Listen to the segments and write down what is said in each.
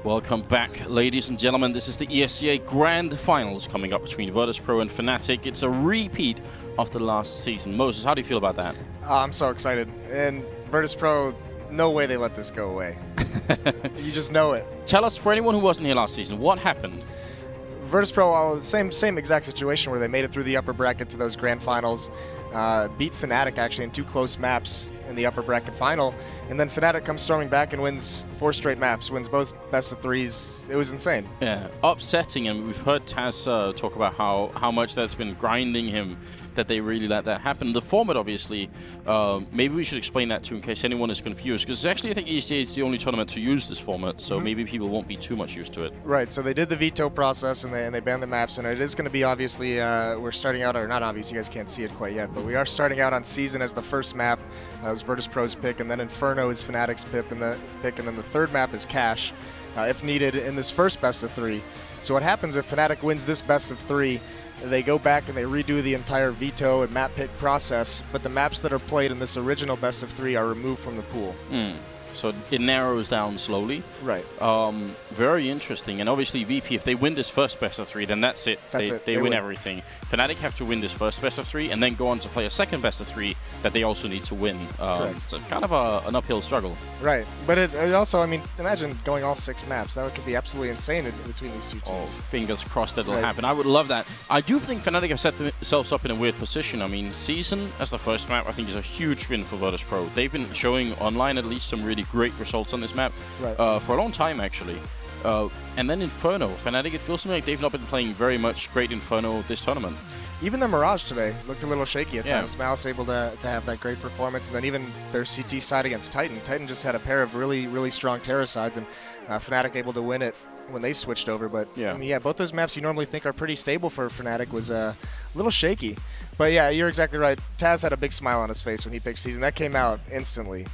Welcome back, ladies and gentlemen. This is the ESEA Grand Finals coming up between Virtus.pro and fnatic. It's a repeat of the last season. Moses, how do you feel about that? I'm so excited. And Virtus.pro, no way they let this go away. You just know it. Tell us, for anyone who wasn't here last season, what happened? Virtus.pro, same exact situation where they made it through the upper bracket to those grand finals, beat fnatic actually in 2 close maps in the upper bracket final, and then fnatic comes storming back and wins 4 straight maps, wins both best of 3s. It was insane. Yeah, upsetting, and we've heard Taz talk about how much that's been grinding him, that they really let that happen. The format, obviously, maybe we should explain that too in case anyone is confused, because actually I think ESEA is the only tournament to use this format, so maybe people won't be too much used to it. Right, so they did the veto process and they banned the maps, and it is going to be obviously, we're starting out, or not obvious, you guys can't see it quite yet, but we are starting out on Season as the first map. That was Virtus.pro's pick, and then Inferno is fnatic's pick, and then the third map is Cash, if needed, in this first best of 3. So what happens if fnatic wins this best of 3, they go back and they redo the entire veto and map pick process, but the maps that are played in this original best of 3 are removed from the pool. So it narrows down slowly. Right. Very interesting. And obviously VP, if they win this first best of 3, then that's it. They win everything. fnatic have to win this first best of 3 and then go on to play a second best of 3 that they also need to win. So kind of an uphill struggle. Right. But it also, I mean, imagine going all 6 maps. That could be absolutely insane between these 2 teams. Oh, fingers crossed that'll happen. I would love that. I do think fnatic have set themselves up in a weird position. I mean, Season as the first map, I think is a huge win for Virtus.pro. They've been showing online at least some really great results on this map for a long time, actually. And then Inferno, fnatic, it feels to me like they've not been playing very much great Inferno this tournament. Even the Mirage today looked a little shaky at times. Mouse able to have that great performance, and then even their CT side against Titan. Titan just had a pair of really strong Terra sides, and fnatic able to win it when they switched over. But I mean, both those maps you normally think are pretty stable for fnatic was a little shaky. But yeah, you're exactly right. Taz had a big smile on his face when he picked Season. That came out instantly.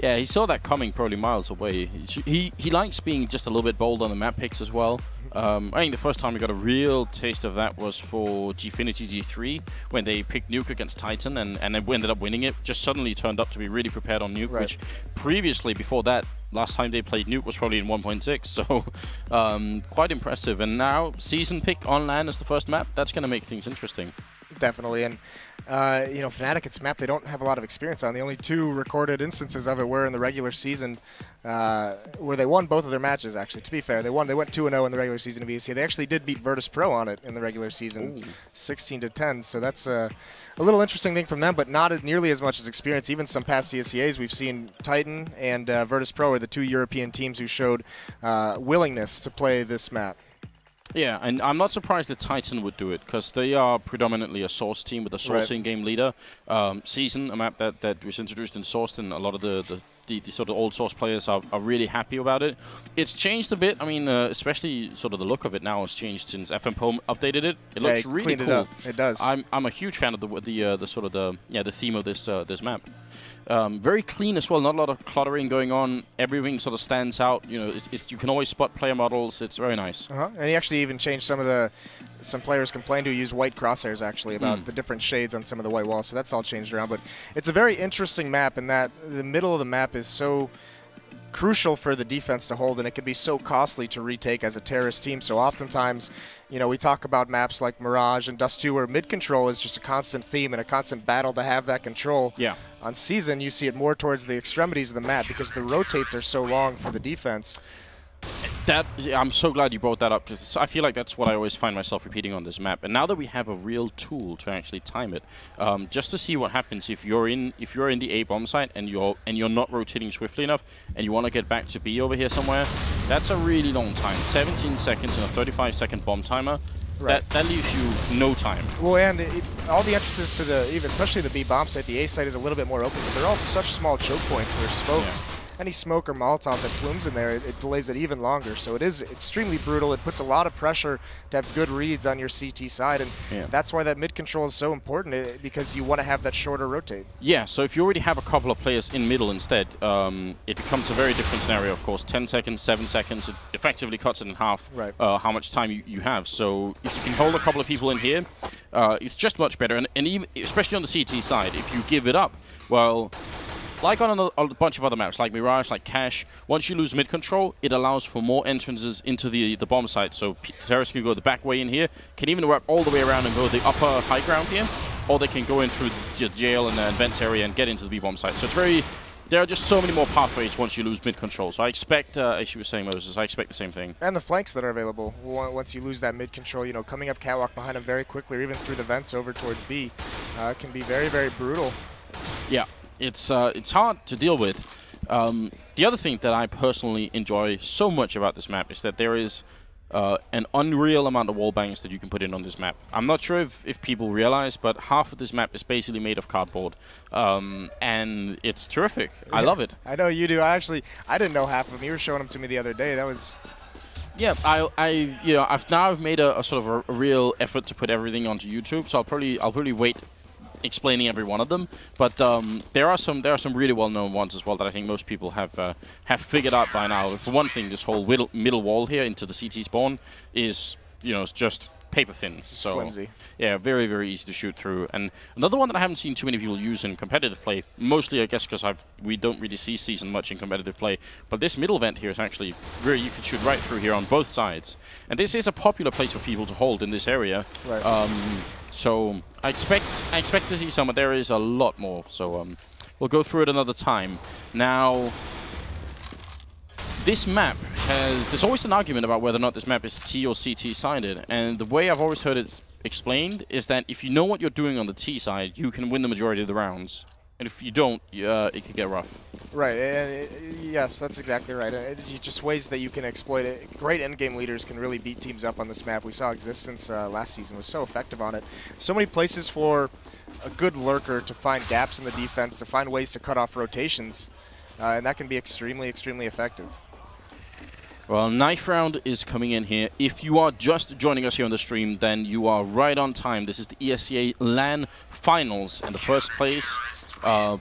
Yeah, he saw that coming probably miles away. He likes being just a little bit bold on the map picks as well. I think the first time we got a real taste of that was for Gfinity G3 when they picked Nuke against Titan and then ended up winning it. Just suddenly turned up to be really prepared on Nuke, which previously, before that, last time they played Nuke was probably in 1.6, so quite impressive. And now Season pick on LAN as the first map, that's going to make things interesting. Definitely, and you know, fnatic, it's a map they don't have a lot of experience on. The only 2 recorded instances of it were in the regular season, where they won both of their matches, actually. To be fair, they went 2-0 in the regular season of ESEA. They actually did beat Virtus.pro on it in the regular season, 16-10, so that's a little interesting thing from them, but not nearly as much as experience. Even some past ESEAs, we've seen Titan and Virtus.pro are the 2 European teams who showed willingness to play this map. Yeah, and I'm not surprised that Titan would do it, because they are predominantly a Source team with a Source in-game leader. Season, a map that was introduced in Source, and a lot of the sort of old Source players are really happy about it. It's changed a bit. I mean, especially sort of the look of it now has changed since fnatic updated it. It looks really cool. It up. It does. I'm a huge fan of the theme of this map. Very clean as well. Not a lot of cluttering going on. Everything sort of stands out. You know, you can always spot player models. It's very nice. And he actually even changed some players complained to use white crosshairs actually about the different shades on some of the white walls. So that's all changed around. But it's a very interesting map in that the middle of the map is so crucial for the defense to hold, and it can be so costly to retake as a terrorist team. So oftentimes, you know, we talk about maps like Mirage and Dust 2 where mid-control is just a constant theme and a constant battle to have that control. Yeah. On Season, you see it more towards the extremities of the map because the rotates are so long for the defense. I'm so glad you brought that up, because I feel like that's what I always find myself repeating on this map. And now that we have a real tool to actually time it, just to see what happens if you're in the A bomb site and you're not rotating swiftly enough, and you want to get back to B over here somewhere, that's a really long time. 17 seconds and a 35-second bomb timer. That leaves you no time. Well, and all the entrances to especially the B bomb site, the A site is a little bit more open, but they're all such small choke points where smoke. Any smoke or Molotov that plumes in there, it delays it even longer. So it is extremely brutal. It puts a lot of pressure to have good reads on your CT side, and that's why that mid control is so important, because you want to have that shorter rotate. Yeah, so if you already have a couple of players in middle instead, it becomes a very different scenario, of course. 10 seconds, 7 seconds, it effectively cuts it in half how much time you have. So if you can hold a couple of people in here, it's just much better. And even, especially on the CT side, if you give it up, well, like on a bunch of other maps, like Mirage, like Cache, once you lose mid control, it allows for more entrances into the bomb site. So terrorists can go the back way in here, can even wrap all the way around and go the upper high ground here, or they can go in through the jail and the vents area and get into the B-bomb site. So it's very... There are just so many more pathways once you lose mid-control. So I expect, as you were saying, Moses, I expect the same thing. And the flanks that are available. Once you lose that mid-control, you know, coming up catwalk behind them very quickly, or even through the vents over towards B, can be very, very brutal. Yeah, it's hard to deal with. The other thing that I personally enjoy so much about this map is that there is an unreal amount of wall bangs that you can put in on this map. I'm not sure if people realize, but half of this map is basically made of cardboard. And it's terrific. I love it. I know you do. I didn't know half of them. You were showing them to me the other day. That was... Yeah, I've made a sort of a real effort to put everything onto YouTube, so I'll probably wait explaining every one of them, but there are some really well-known ones as well that I think most people have figured out by now. For one thing, this whole middle wall here into the CT spawn is, you know, it's just paper thin. So flimsy. Yeah, very, very easy to shoot through. And another one that I haven't seen too many people use in competitive play, mostly I guess because we don't really see Season much in competitive play, but this middle vent here is actually where you can shoot right through here on both sides. And this is a popular place for people to hold in this area. Right. So I expect to see some, but there is a lot more. So we'll go through it another time. Now, this map there's always an argument about whether or not this map is T or CT sided, and the way I've always heard it explained is that if you know what you're doing on the T side, you can win the majority of the rounds. And if you don't, it could get rough. Right, and yes, that's exactly right. Just ways that you can exploit it. Great endgame leaders can really beat teams up on this map. We saw Existence last season was so effective on it. So many places for a good lurker to find gaps in the defense, to find ways to cut off rotations, and that can be extremely, extremely effective. Well, Knife Round is coming in here. If you are just joining us here on the stream, then you are right on time. This is the ESEA LAN Finals, and the first place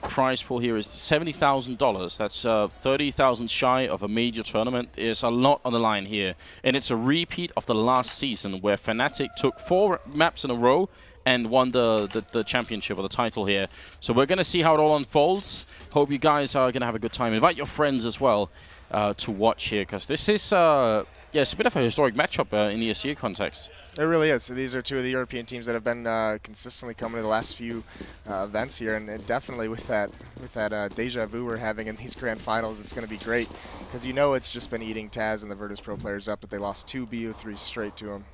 prize pool here is $70,000. That's 30,000 shy of a major tournament. There's a lot on the line here, and it's a repeat of the last season where fnatic took 4 maps in a row and won the championship or the title here. So we're going to see how it all unfolds. Hope you guys are going to have a good time. Invite your friends as well to watch here, because this is it's a bit of a historic matchup in the ESEA context. It really is. So these are 2 of the European teams that have been consistently coming to the last few events here, and definitely with that deja vu we're having in these grand finals, it's going to be great, because you know it's just been eating Taz and the Virtus.pro players up, but they lost 2 BO3s straight to them.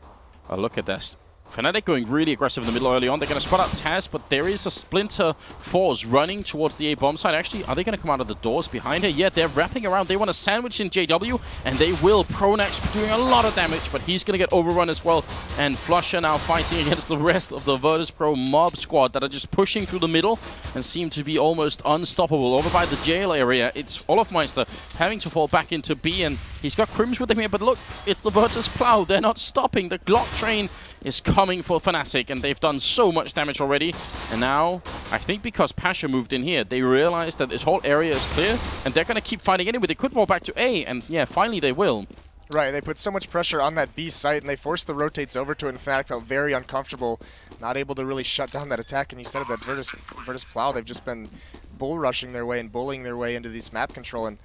Look at this. fnatic going really aggressive in the middle early on. They're going to spot out Taz, but there is a Splinter Force running towards the A bomb side. Actually, are they going to come out of the doors behind her? Yeah, they're wrapping around. They want to sandwich in JW, and they will. Pronax doing a lot of damage, but he's going to get overrun as well. And Flusher now fighting against the rest of the Virtus.pro mob squad that are just pushing through the middle and seem to be almost unstoppable. Over by the jail area, it's Olofmeister having to fall back into B, and he's got Crims with him here, but look, it's the Virtus.plow. They're not stopping. The Glock train is coming for fnatic, and they've done so much damage already. And now, I think because Pasha moved in here, they realize that this whole area is clear, and they're going to keep fighting anyway. They could fall back to A, and yeah, finally they will. Right, they put so much pressure on that B site, and they forced the rotates over to it, and fnatic felt very uncomfortable, not able to really shut down that attack. And you said it, that Virtus.plow, they've just been bull rushing their way and bullying their way into this map control, and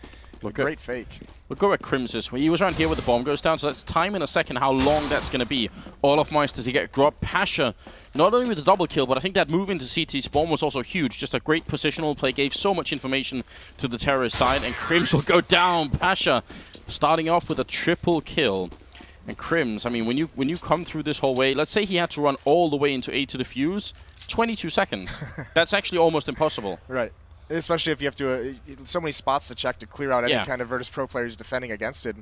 a great fake. We'll go at Crims this way. He was around here where the bomb goes down, so let's time in a second how long that's going to be. Olofmeister to get Grob. Pasha, not only with the double kill, but I think that move into CT spawn was also huge. Just a great positional play, gave so much information to the terrorist side, and Crims will go down. Pasha starting off with a triple kill. And Crims, I mean, when you come through this whole way, let's say he had to run all the way into A to the fuse, 22 seconds. That's actually almost impossible. Right. Especially if you have to, so many spots to check to clear out any kind of Virtus.pro players defending against it.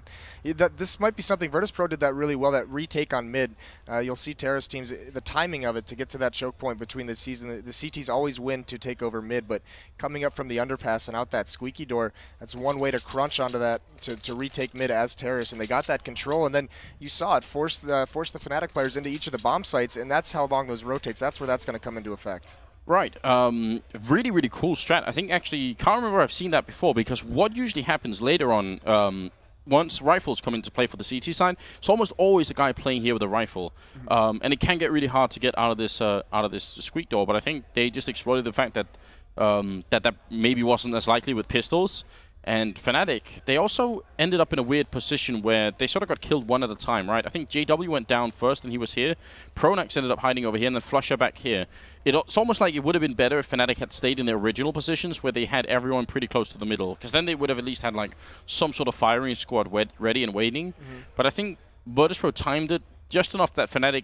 This might be something, Virtus.pro did that really well, that retake on mid. You'll see terrorist teams, the timing of it to get to that choke point between the season, the CTs always win to take over mid, but coming up from the underpass and out that squeaky door, that's one way to crunch onto that, to retake mid as terrorists, and they got that control, and then you saw it force the fnatic players into each of the bomb sites, and that's how long those rotates, that's where that's going to come into effect. Right. Really, really cool strat. I think actually, can't remember I've seen that before, because what usually happens later on, once rifles come into play for the CT side, it's almost always a guy playing here with a rifle. And it can get really hard to get out of this squeak door, but I think they just exploited the fact that that maybe wasn't as likely with pistols. And fnatic, they also ended up in a weird position where they sort of got killed one at a time, right? I think JW went down first and he was here. Pronax ended up hiding over here and then Flusher back here. It's almost like it would have been better if fnatic had stayed in their original positions where they had everyone pretty close to the middle, because then they would have at least had like some sort of firing squad ready and waiting. But I think Virtus.pro timed it just enough that fnatic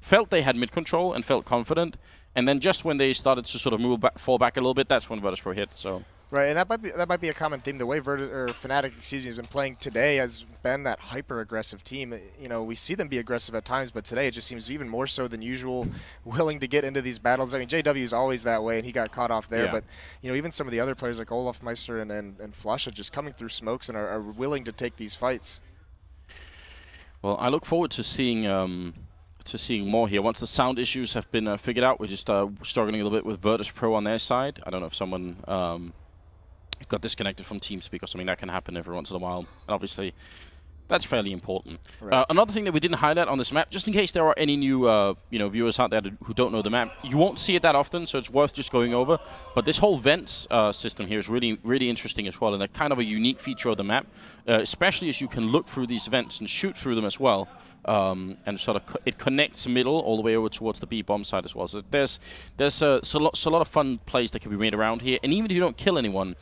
felt they had mid control and felt confident, and then just when they started to sort of fall back a little bit, that's when Virtus.pro hit. So. Right, and that might be a common theme. The way fnatic, has been playing today has been that hyper-aggressive team. You know, we see them be aggressive at times, but today it just seems even more so than usual, willing to get into these battles. I mean, JW is always that way, and he got caught off there. Yeah. But you know, even some of the other players like Olaf Meister and Flush are just coming through smokes and are willing to take these fights. Well, I look forward to seeing more here. Once the sound issues have been figured out, we're just struggling a little bit with Virtus.pro on their side. I don't know if someone got disconnected from TeamSpeak or something. That can happen every once in a while. And obviously, that's fairly important. Right. Another thing that we didn't highlight on this map, just in case there are any new viewers out there who don't know the map, you won't see it that often, so it's worth just going over. But this whole vents system here is really, really interesting as well, and a kind of a unique feature of the map, especially as you can look through these vents and shoot through them as well. And sort of it connects middle all the way over towards the B bomb side as well. So there's a lot of fun plays that can be made around here, and even if you don't kill anyone,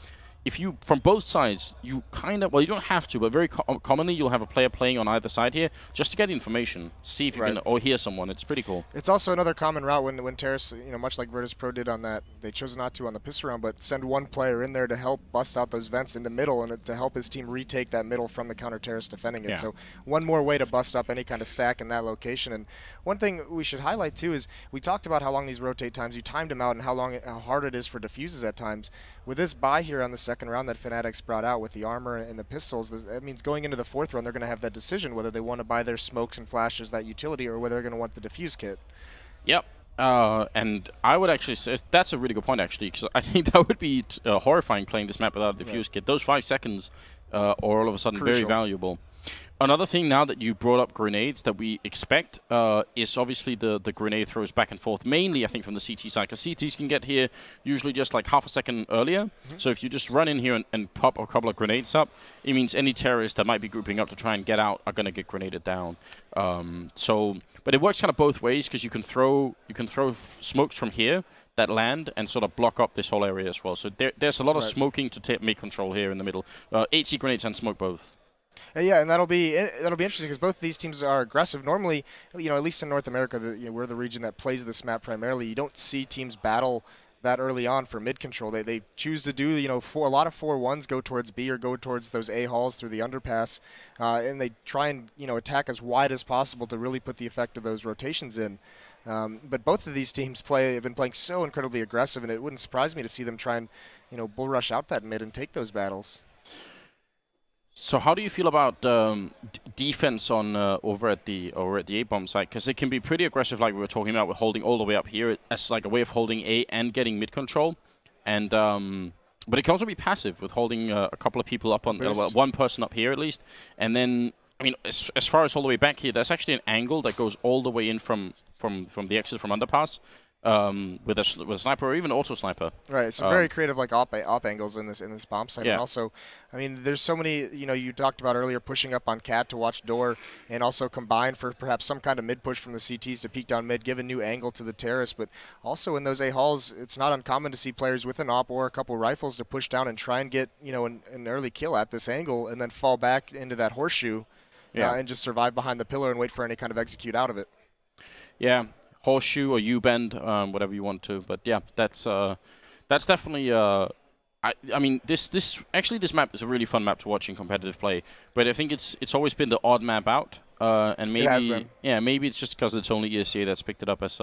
if you, from both sides, you kind of, well, you don't have to, but very commonly you'll have a player playing on either side here just to get information, see if you can, or hear someone. It's pretty cool. It's also another common route when Terrace, much like Virtus.pro did on that, they chose not to on the pistol round, but send one player in there to help bust out those vents in the middle and to help his team retake that middle from the counter Terrace defending it. Yeah. So one more way to bust up any kind of stack in that location. And one thing we should highlight too is we talked about how long these rotate times, you timed them out, and how hard it is for diffuses at times. With this buy here on the second round that Fnatic's brought out with the armor and the pistols, that means going into the fourth round, they're going to have that decision whether they want to buy their smokes and flashes, that utility, or whether they're going to want the diffuse kit. Yep. And I would actually say that's a really good point, actually, because I think that would be horrifying playing this map without a diffuse kit. Those 5 seconds are all of a sudden very valuable. Another thing now that you brought up grenades that we expect is obviously the grenade throws back and forth, mainly I think from the CT side, because CTs can get here usually just like half a second earlier. So if you just run in here and pop a couple of grenades up, it means any terrorists that might be grouping up to try and get out are going to get grenaded down. But it works kind of both ways, because you can throw smokes from here that land and sort of block up this whole area as well. So there's a lot of smoking to make control here in the middle. HC grenades and smoke both. Yeah, and that'll be interesting because both of these teams are aggressive. Normally, at least in North America, we're the region that plays this map primarily. You don't see teams battle that early on for mid control. They choose to do a lot of 4-1s go towards B or go towards those A halls through the underpass, and they try and attack as wide as possible to really put the effect of those rotations in. But both of these teams have been playing so incredibly aggressive, and it wouldn't surprise me to see them try and bull rush out that mid and take those battles. So how do you feel about defense on over at the A-bomb side? Because it can be pretty aggressive, like we were talking about, with holding all the way up here as like a way of holding A and getting mid control, and but it can also be passive with holding a couple of people up on one person up here at least, and then I mean as far as all the way back here, there's actually an angle that goes all the way in from the exit from underpass. With a sniper or even auto sniper. Right, some very creative like op angles in this bomb site. And also, I mean, there's so many. You talked about earlier pushing up on Cat to watch door, and also combine for perhaps some kind of mid push from the CTs to peek down mid, give a new angle to the terrace. But also in those A halls, it's not uncommon to see players with an op or a couple rifles to push down and try and get an early kill at this angle, and then fall back into that horseshoe, and just survive behind the pillar and wait for any kind of execute out of it. Yeah. Horseshoe or U-bend, whatever you want to, but yeah, that's definitely. I mean, this map is a really fun map to watch in competitive play, but I think it's always been the odd map out, and maybe maybe it's just because it's only ESEA that's picked it up as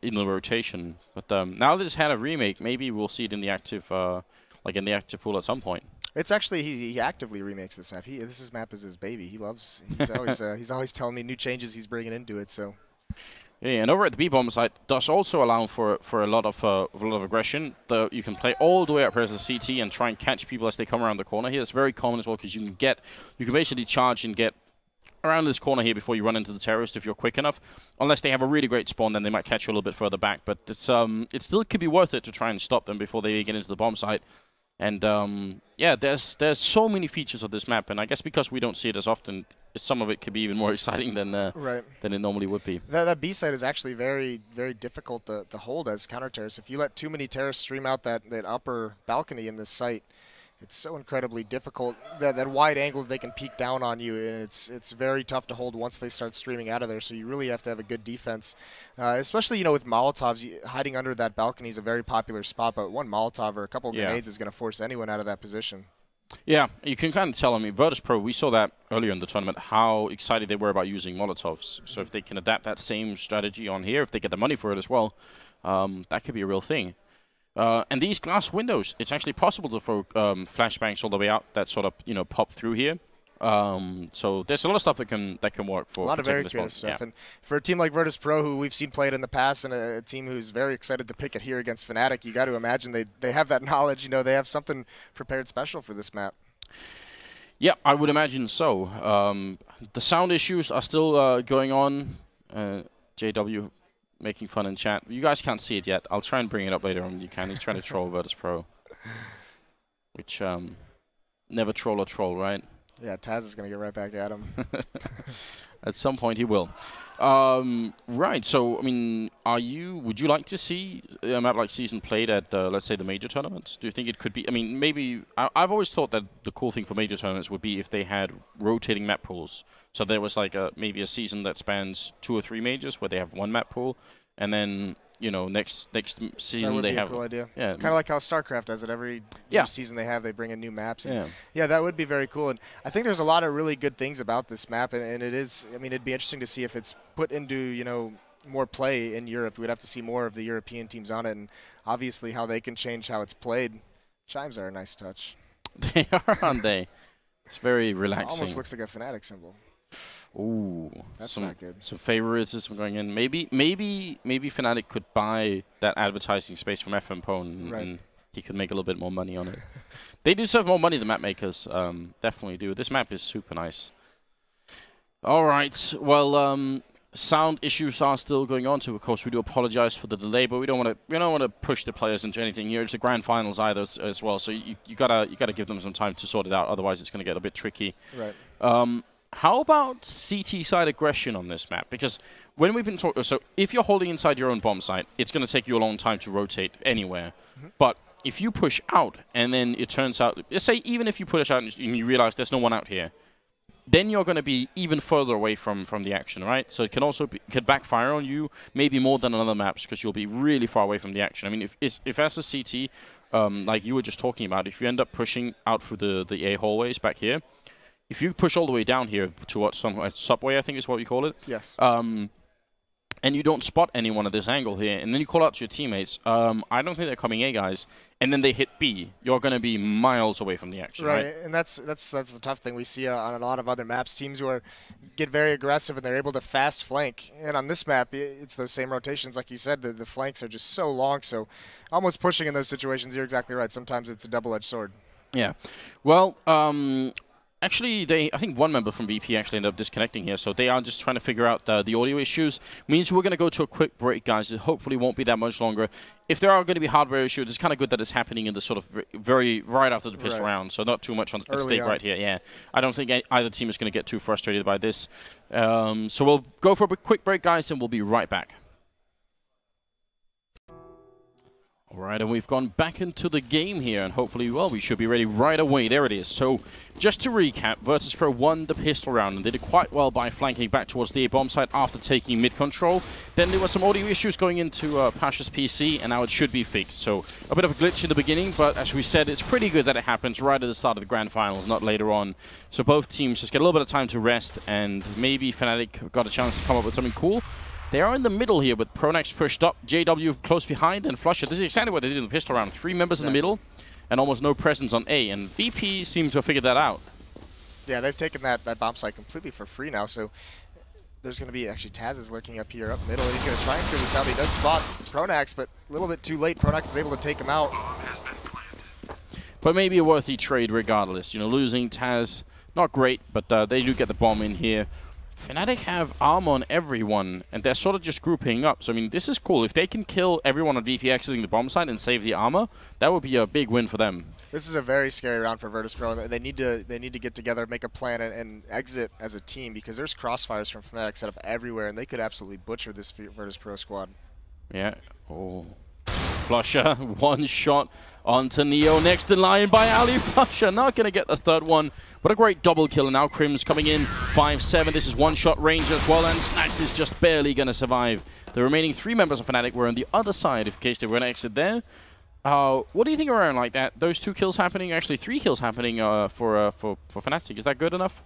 in the rotation. But now that it's had a remake, maybe we'll see it in the active in the active pool at some point. It's actually he actively remakes this map. This map is his baby. He's always he's always telling me new changes he's bringing into it. So. Yeah, and over at the B-bomb side, does also allow for a lot of aggression. You can play all the way up here as a CT and try and catch people as they come around the corner here. It's very common as well because you can basically charge and get around this corner here before you run into the terrorist if you're quick enough. Unless they have a really great spawn, then they might catch you a little bit further back. But it's it still could be worth it to try and stop them before they get into the bomb site. And yeah, there's so many features of this map, and I guess because we don't see it as often, some of it could be even more exciting than than it normally would be. That B site is actually very, very difficult to hold as counter terrorists. If you let too many terrorists stream out that upper balcony in this site, it's so incredibly difficult. That wide angle, they can peek down on you, and it's very tough to hold once they start streaming out of there. So you really have to have a good defense, especially with Molotovs. Hiding under that balcony is a very popular spot, but one Molotov or a couple of grenades is going to force anyone out of that position. Yeah, you can kind of tell. I mean, Virtus.pro, we saw that earlier in the tournament, how excited they were about using Molotovs. So if they can adapt that same strategy on here, if they get the money for it as well, that could be a real thing. And these glass windows, it's actually possible to throw flashbangs all the way out that sort of pop through here. So there's a lot of stuff that can work for a lot of very creative stuff. Yeah. And for a team like Virtus.pro, who we've seen play it in the past, and a team who's very excited to pick it here against fnatic, you got to imagine they have that knowledge. They have something prepared special for this map. Yeah, I would imagine so. The sound issues are still going on. JW making fun in chat. You guys can't see it yet. I'll try and bring it up later on. You can. He's trying to troll Virtus.pro, which never troll a troll, right? Yeah, Taz is going to get right back at him. At some point, he will. Right. So, I mean, would you like to see a map like Season played at, let's say, the major tournaments? Do you think it could be? I mean, maybe. I've always thought that the cool thing for major tournaments would be if they had rotating map pools. So there was like maybe a season that spans 2 or 3 majors where they have one map pool, and then next season they have. That would be a cool idea. Yeah, kind of like how StarCraft does it. Every season they bring in new maps. And yeah, that would be very cool. And I think there's a lot of really good things about this map, and it is. I mean, it'd be interesting to see if it's put into more play in Europe. We'd have to see more of the European teams on it, and obviously how they can change how it's played. Chimes are a nice touch. They are, aren't they? It's very relaxing. Almost looks like a fnatic symbol. Ooh, that's not good. Some favoritism going in. Maybe fnatic could buy that advertising space from fnatic, and he could make a little bit more money on it. They do deserve more money, the map makers. Definitely do. This map is super nice. All right. Well, sound issues are still going on. So of course we do apologize for the delay, but we don't want to push the players into anything here. It's the grand finals either as well. So you gotta give them some time to sort it out. Otherwise, it's gonna get a bit tricky. Right. How about CT side aggression on this map? Because when we've been talking, so if you're holding inside your own bomb site, it's going to take you a long time to rotate anywhere. But if you push out and then it turns out, let's say even if you push out and you realize there's no one out here, then you're going to be even further away from the action, right? So it can also could backfire on you, maybe more than on other maps, because you'll be really far away from the action. I mean, if as a CT, like you were just talking about, if you end up pushing out through the A hallways back here, if you push all the way down here towards some subway, I think is what you call it. Yes. And you don't spot anyone at this angle here, and then you call out to your teammates, I don't think they're coming A, guys, and then they hit B, you're going to be miles away from the action, right? And that's the tough thing we see on a lot of other maps. Teams who get very aggressive and they're able to fast flank. And on this map, it's those same rotations. Like you said, the flanks are just so long, so almost pushing in those situations, you're exactly right. Sometimes it's a double-edged sword. Yeah. Well, actually, I think one member from VP actually ended up disconnecting here, so they are just trying to figure out the audio issues. Means we're going to go to a quick break, guys. It hopefully won't be that much longer. If there are going to be hardware issues, it's kind of good that it's happening in the sort of right after the pistol round, so not too much at stake right here. Yeah, I don't think either team is going to get too frustrated by this. So we'll go for a quick break, guys, and we'll be right back. All right, and we've gone back into the game here, and hopefully, well, we should be ready right away. There it is. So, just to recap, Virtus.pro won the pistol round, and they did quite well by flanking back towards the A-bomb site after taking mid-control. Then there were some audio issues going into Pasha's PC, and now it should be fixed. So, a bit of a glitch in the beginning, but as we said, it's pretty good that it happens right at the start of the grand finals, not later on. So, both teams just get a little bit of time to rest, and maybe fnatic got a chance to come up with something cool. They are in the middle here with Pronax pushed up, JW close behind, and Flusher. This is exactly what they did in the pistol round. 3 members in the middle, and almost no presence on A. And VP seems to have figured that out. Yeah, they've taken that bomb site completely for free now. So there's going to be, actually, Taz is lurking up here, up middle, and he's going to try and clear this out. He does spot Pronax, but a little bit too late. Pronax is able to take him out. But maybe a worthy trade regardless. You know, losing Taz, not great, but they do get the bomb in here. Fnatic have armor on everyone, and they're sort of just grouping up. So, I mean, this is cool. If they can kill everyone on VP exiting the bomb site and save the armor, that would be a big win for them. This is a very scary round for Virtus.pro. They need to get together, make a plan, and exit as a team, because there's crossfires from Fnatic set up everywhere, and they could absolutely butcher this Virtus.pro squad. Yeah. Oh. Flusher, one shot onto Neo. Next in line by Ali. Flusher not going to get the third one. But a great double kill, and now Crim's coming in 5-7. This is one-shot range as well, and Snax is just barely going to survive. The remaining 3 members of Fnatic were on the other side in case they were going to exit there. What do you think around like that? Those 2 kills happening, actually 3 kills happening for Fnatic. Is that good enough?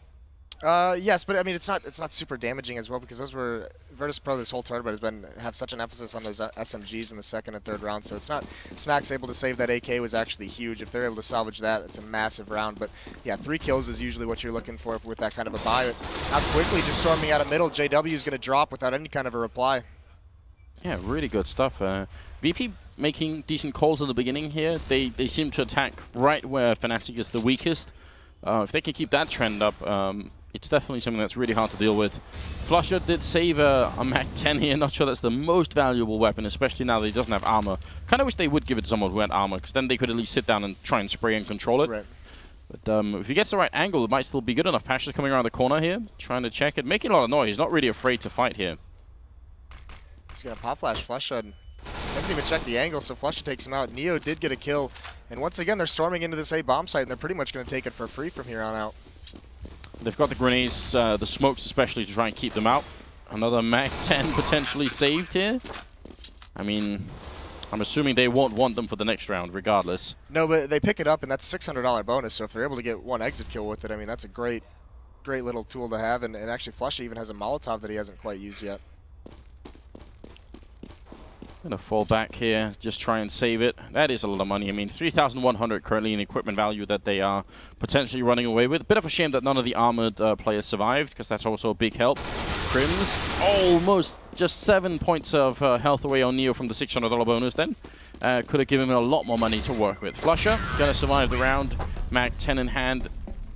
Yes, but I mean it's not super damaging as well, because those were Virtus.pro this whole tournament have such an emphasis on those SMGs in the second and third round. So it's not Snax able to save that AK was actually huge. If they're able to salvage that, it's a massive round. But yeah, 3 kills is usually what you're looking for with that kind of a buy. But how quickly just storming out of middle, JW is going to drop without any kind of a reply. Yeah, really good stuff. VP making decent calls in the beginning here. They seem to attack right where Fnatic is the weakest. If they can keep that trend up, it's definitely something that's really hard to deal with. Flusher did save a Mac-10 here. Not sure that's the most valuable weapon, especially now that he doesn't have armor. Kind of wish they would give it to someone who had armor, because then they could at least sit down and try and spray and control it. Right. But if he gets the right angle, it might still be good enough. Pasha's coming around the corner here, trying to check it, making a lot of noise. He's not really afraid to fight here. He's going to pop flash Flusher. Doesn't even check the angle, so Flusher takes him out. Neo did get a kill. And once again, they're storming into this A bomb site, and they're pretty much going to take it for free from here on out. They've got the grenades, the smokes especially, to try and keep them out. Another Mac-10 potentially saved here. I mean, I'm assuming they won't want them for the next round, regardless. No, but they pick it up, and that's $600 bonus. So if they're able to get 1 exit kill with it, I mean, that's a great little tool to have. And actually, Flusher even has a Molotov that he hasn't quite used yet. Gonna fall back here, just try and save it. That is a lot of money. I mean, 3,100 currently in equipment value that they are potentially running away with. Bit of a shame that none of the armored players survived, because that's also a big help. Crims, almost just 7 points of health away on Neo from the $600 bonus then. Could have given him a lot more money to work with. Flusher, gonna survive the round. Mac-10 in hand.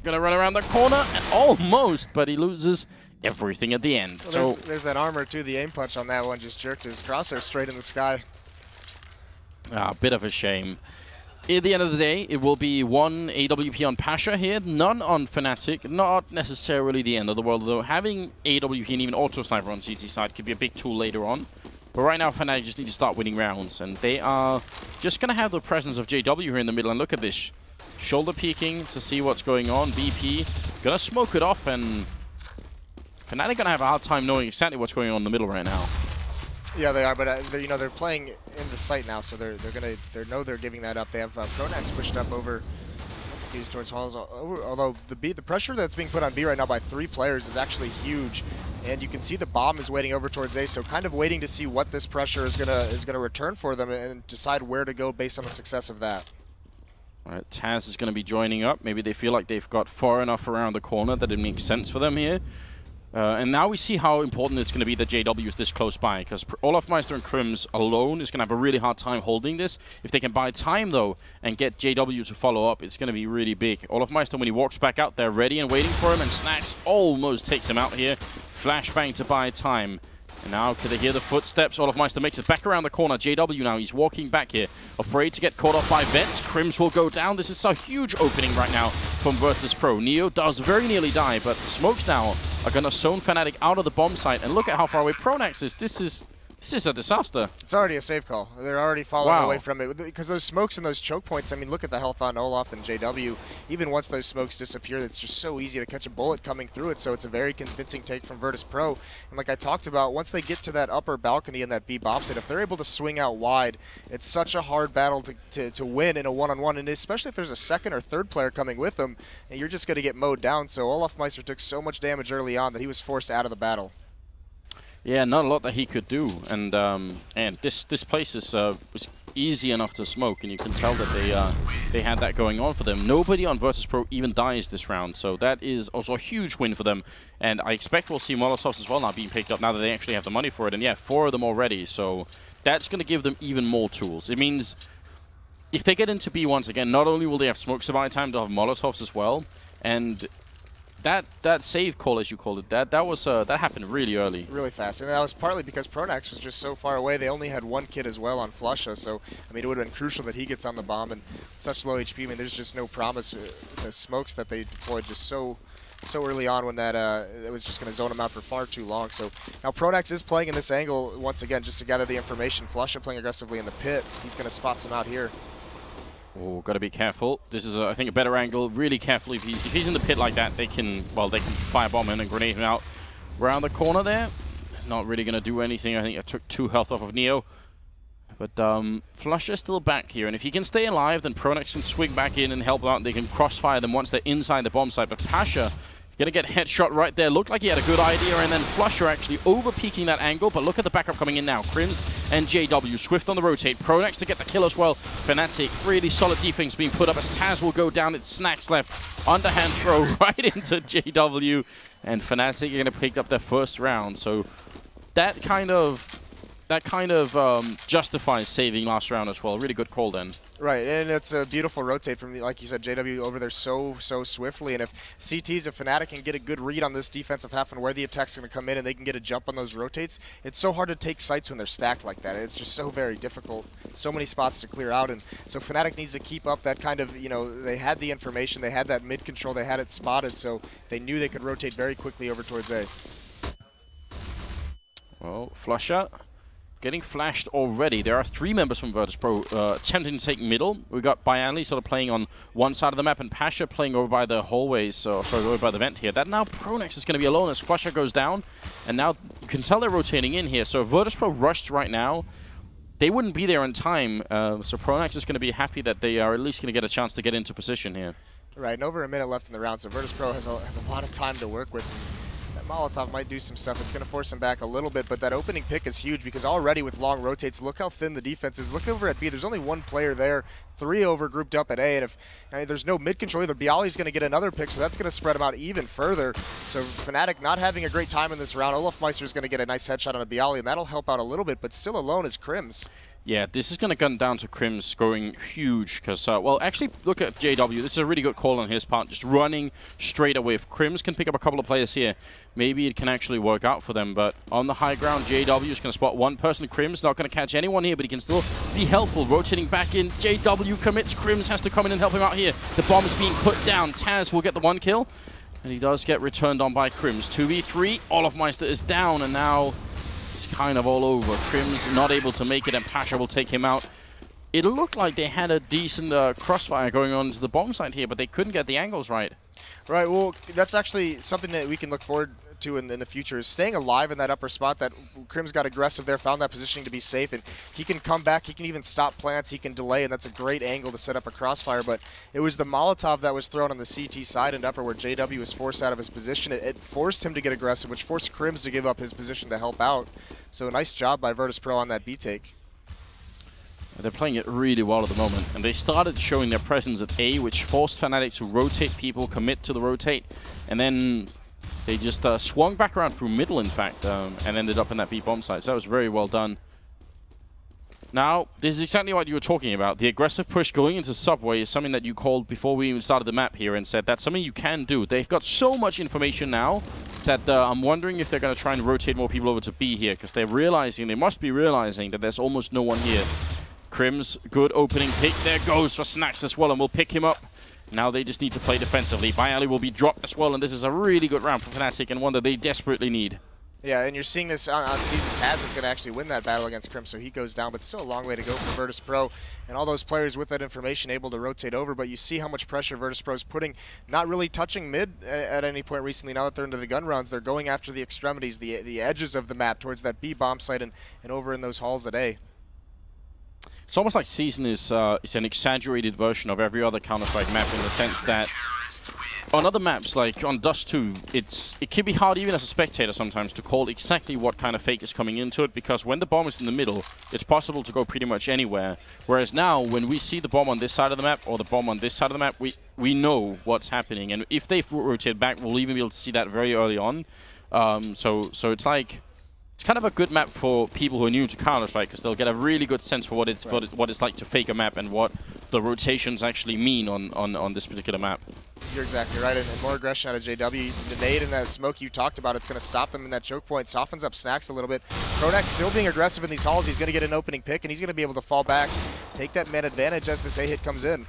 Gonna run around the corner, and almost, but he loses everything at the end. Well, there's that armor too. The aim punch on that one just jerked his crosshair straight in the sky. A bit of a shame. At the end of the day, it will be 1 AWP on Pasha here, none on Fnatic. Not necessarily the end of the world, though. Having AWP and even Auto Sniper on CT side could be a big tool later on. But right now, Fnatic just need to start winning rounds, and they are just going to have the presence of JW here in the middle. And look at this. Shoulder peeking to see what's going on. VP going to smoke it off, and Fnatic going to have a hard time knowing exactly what's going on in the middle right now. Yeah, they are, but they're playing in the site now, so they're giving that up. They have Pronax pushed up over these towards Halls. Although the pressure that's being put on B right now by 3 players is actually huge, and you can see the bomb is waiting over towards A. So kind of waiting to see what this pressure is gonna return for them and decide where to go based on the success of that. All right, Taz is going to be joining up. Maybe they feel like they've got far enough around the corner that it makes sense for them here. And now we see how important it's going to be that JW is this close by, because Olafmeister and Crims alone is going to have a really hard time holding this. If they can buy time, though, and get JW to follow up, it's going to be really big. Olafmeister, when he walks back out, they're ready and waiting for him, and Snax almost takes him out here. Flashbang to buy time. And now, could they hear the footsteps? Olafmeister makes it back around the corner. JW now, he's walking back here. Afraid to get caught off by Vets. Crims will go down. This is a huge opening right now from Virtus.pro. Neo does very nearly die, but smokes now are going to zone Fnatic out of the bomb site. And look at how far away Pronax is. This is a disaster. It's already a safe call. They're already falling away from it. Because those smokes and those choke points, I mean, look at the health on Olaf and JW. Even once those smokes disappear, it's just so easy to catch a bullet coming through it. So it's a very convincing take from Virtus.pro. And like I talked about, once they get to that upper balcony in that B bomb site, if they're able to swing out wide, it's such a hard battle to win in a one-on-one. And especially if there's a second or third player coming with them, and you're just going to get mowed down. So Olafmeister took so much damage early on that he was forced out of the battle. Yeah, not a lot that he could do, and this place is was easy enough to smoke, and you can tell that they had that going on for them. Nobody on Virtus.pro even dies this round, so that is also a huge win for them. And I expect we'll see Molotovs as well now being picked up now that they actually have the money for it. And yeah, 4 of them already, so that's going to give them even more tools. It means if they get into B once again, not only will they have smoke survive time, they'll have Molotovs as well, and that save call, as you called it, that happened really early. Really fast, and that was partly because Pronax was just so far away. They only had one kid as well on Flusha, so I mean it would have been crucial that he gets on the bomb, and such low HP. I mean there's just no promise. The smokes that they deployed just so early on when that it was just going to zone him out for far too long. So now Pronax is playing in this angle once again just to gather the information. Flusha playing aggressively in the pit. He's going to spot some out here. Oh, got to be careful. This is, I think, a better angle. Really careful. If he's in the pit like that, they can firebomb him and grenade him out around the corner there. Not really going to do anything. I think I took 2 health off of Neo. But Flusha's still back here, and if he can stay alive, then Pronax can swing back in and help out. They can crossfire them once they're inside the bomb site. But Pasha gonna get headshot right there. Looked like he had a good idea, and then Flusha actually over-peaking that angle. But look at the backup coming in now. Crims and JW, Swift on the rotate. Pronax to get the kill as well. fnatic, really solid defense being put up as Taz will go down. It's Snacks left. Underhand throw right into JW, and fnatic are gonna pick up their first round. So that kind of justifies saving last round as well. Really good call then. Right, and it's a beautiful rotate from, like you said, JW over there so swiftly. And if CTs, if fnatic can get a good read on this defensive half and where the attack's going to come in and they can get a jump on those rotates, it's so hard to take sites when they're stacked like that. It's just so very difficult. So many spots to clear out. And so fnatic needs to keep up that kind of, you know, they had the information, they had that mid control, they had it spotted, so they knew they could rotate very quickly over towards A. Well, Flusha getting flashed already. There are 3 members from Virtus.pro attempting to take middle. We got Byanli sort of playing on one side of the map, and Pasha playing over by the hallways, sorry, over by the vent here. That now Pronax is going to be alone as Flusha goes down, and now you can tell they're rotating in here. So if Virtus.pro rushed right now, they wouldn't be there in time. So Pronax is going to be happy that they are at least going to get a chance to get into position here. Right, and over a minute left in the round, so Virtus.pro has a lot of time to work with. Molotov might do some stuff. It's going to force him back a little bit, but that opening pick is huge because already with long rotates, look how thin the defense is. Look over at B. There's only 1 player there, 3 over grouped up at A, and if there's no mid control either, Bialy's going to get another pick, so that's going to spread him out even further. So fnatic not having a great time in this round. Olaf Meister is going to get a nice headshot on a Bialy, and that'll help out a little bit, but still alone is Crims. Yeah, this is going to come down to Crims going huge because, well, actually, look at JW. This is a really good call on his part, just running straight away. If Crims can pick up a couple of players here, maybe it can actually work out for them. But on the high ground, JW is going to spot 1 person. Crims not going to catch anyone here, but he can still be helpful. Rotating back in, JW commits. Crims has to come in and help him out here. The bomb is being put down. Taz will get the 1 kill, and he does get returned on by Crims. 2v3, Olaf Meister is down, and now it's kind of all over. Crims not able to make it, and Pasha will take him out. It looked like they had a decent crossfire going on to the bomb site here, but they couldn't get the angles right. Right, well, that's actually something that we can look forward to in the future, is staying alive in that upper spot. That Crims got aggressive there, found that positioning to be safe, and he can come back, he can even stop plants, he can delay, and that's a great angle to set up a crossfire. But it was the Molotov that was thrown on the CT side and upper where JW was forced out of his position. It forced him to get aggressive, which forced Crims to give up his position to help out. So nice job by Virtus.pro on that B take. They're playing it really well at the moment, and they started showing their presence at A, which forced fnatic to rotate people, commit to the rotate, and then they just swung back around through middle, in fact, and ended up in that B bomb site. So that was very well done. Now, this is exactly what you were talking about. The aggressive push going into Subway is something that you called before we even started the map here and said that's something you can do. They've got so much information now that I'm wondering if they're going to try and rotate more people over to B here, because they're realizing, they must be realizing that there's almost no one here. Crims, good opening pick. There goes for Snacks as well, and we'll pick him up. Now they just need to play defensively. Byanli will be dropped as well, and this is a really good round for fnatic, and one that they desperately need. Yeah, and you're seeing this on season. Taz is going to actually win that battle against Crims, so he goes down, but still a long way to go for Virtus.pro. And all those players with that information able to rotate over, but you see how much pressure Virtus.pro is putting, not really touching mid at any point recently. Now that they're into the gun rounds, they're going after the extremities, the edges of the map, towards that B bomb site and over in those halls at A. It's almost like Season is an exaggerated version of every other Counter-Strike map, in the sense that on other maps, like on Dust 2, it can be hard even as a spectator sometimes to call exactly what kind of fake is coming into it, because when the bomb is in the middle, it's possible to go pretty much anywhere. Whereas now, when we see the bomb on this side of the map or the bomb on this side of the map, we know what's happening. And if they rotate back, we'll even be able to see that very early on. So it's like It's kind of a good map for people who are new to Counter-Strike, because they'll get a really good sense for what it's what it's like to fake a map and what the rotations actually mean on this particular map. You're exactly right, and more aggression out of JW. The nade and that smoke you talked about, it's going to stop them in that choke point, softens up Snacks a little bit. Pronax still being aggressive in these halls. He's going to get an opening pick, and he's going to be able to fall back, take that man advantage as this A hit comes in.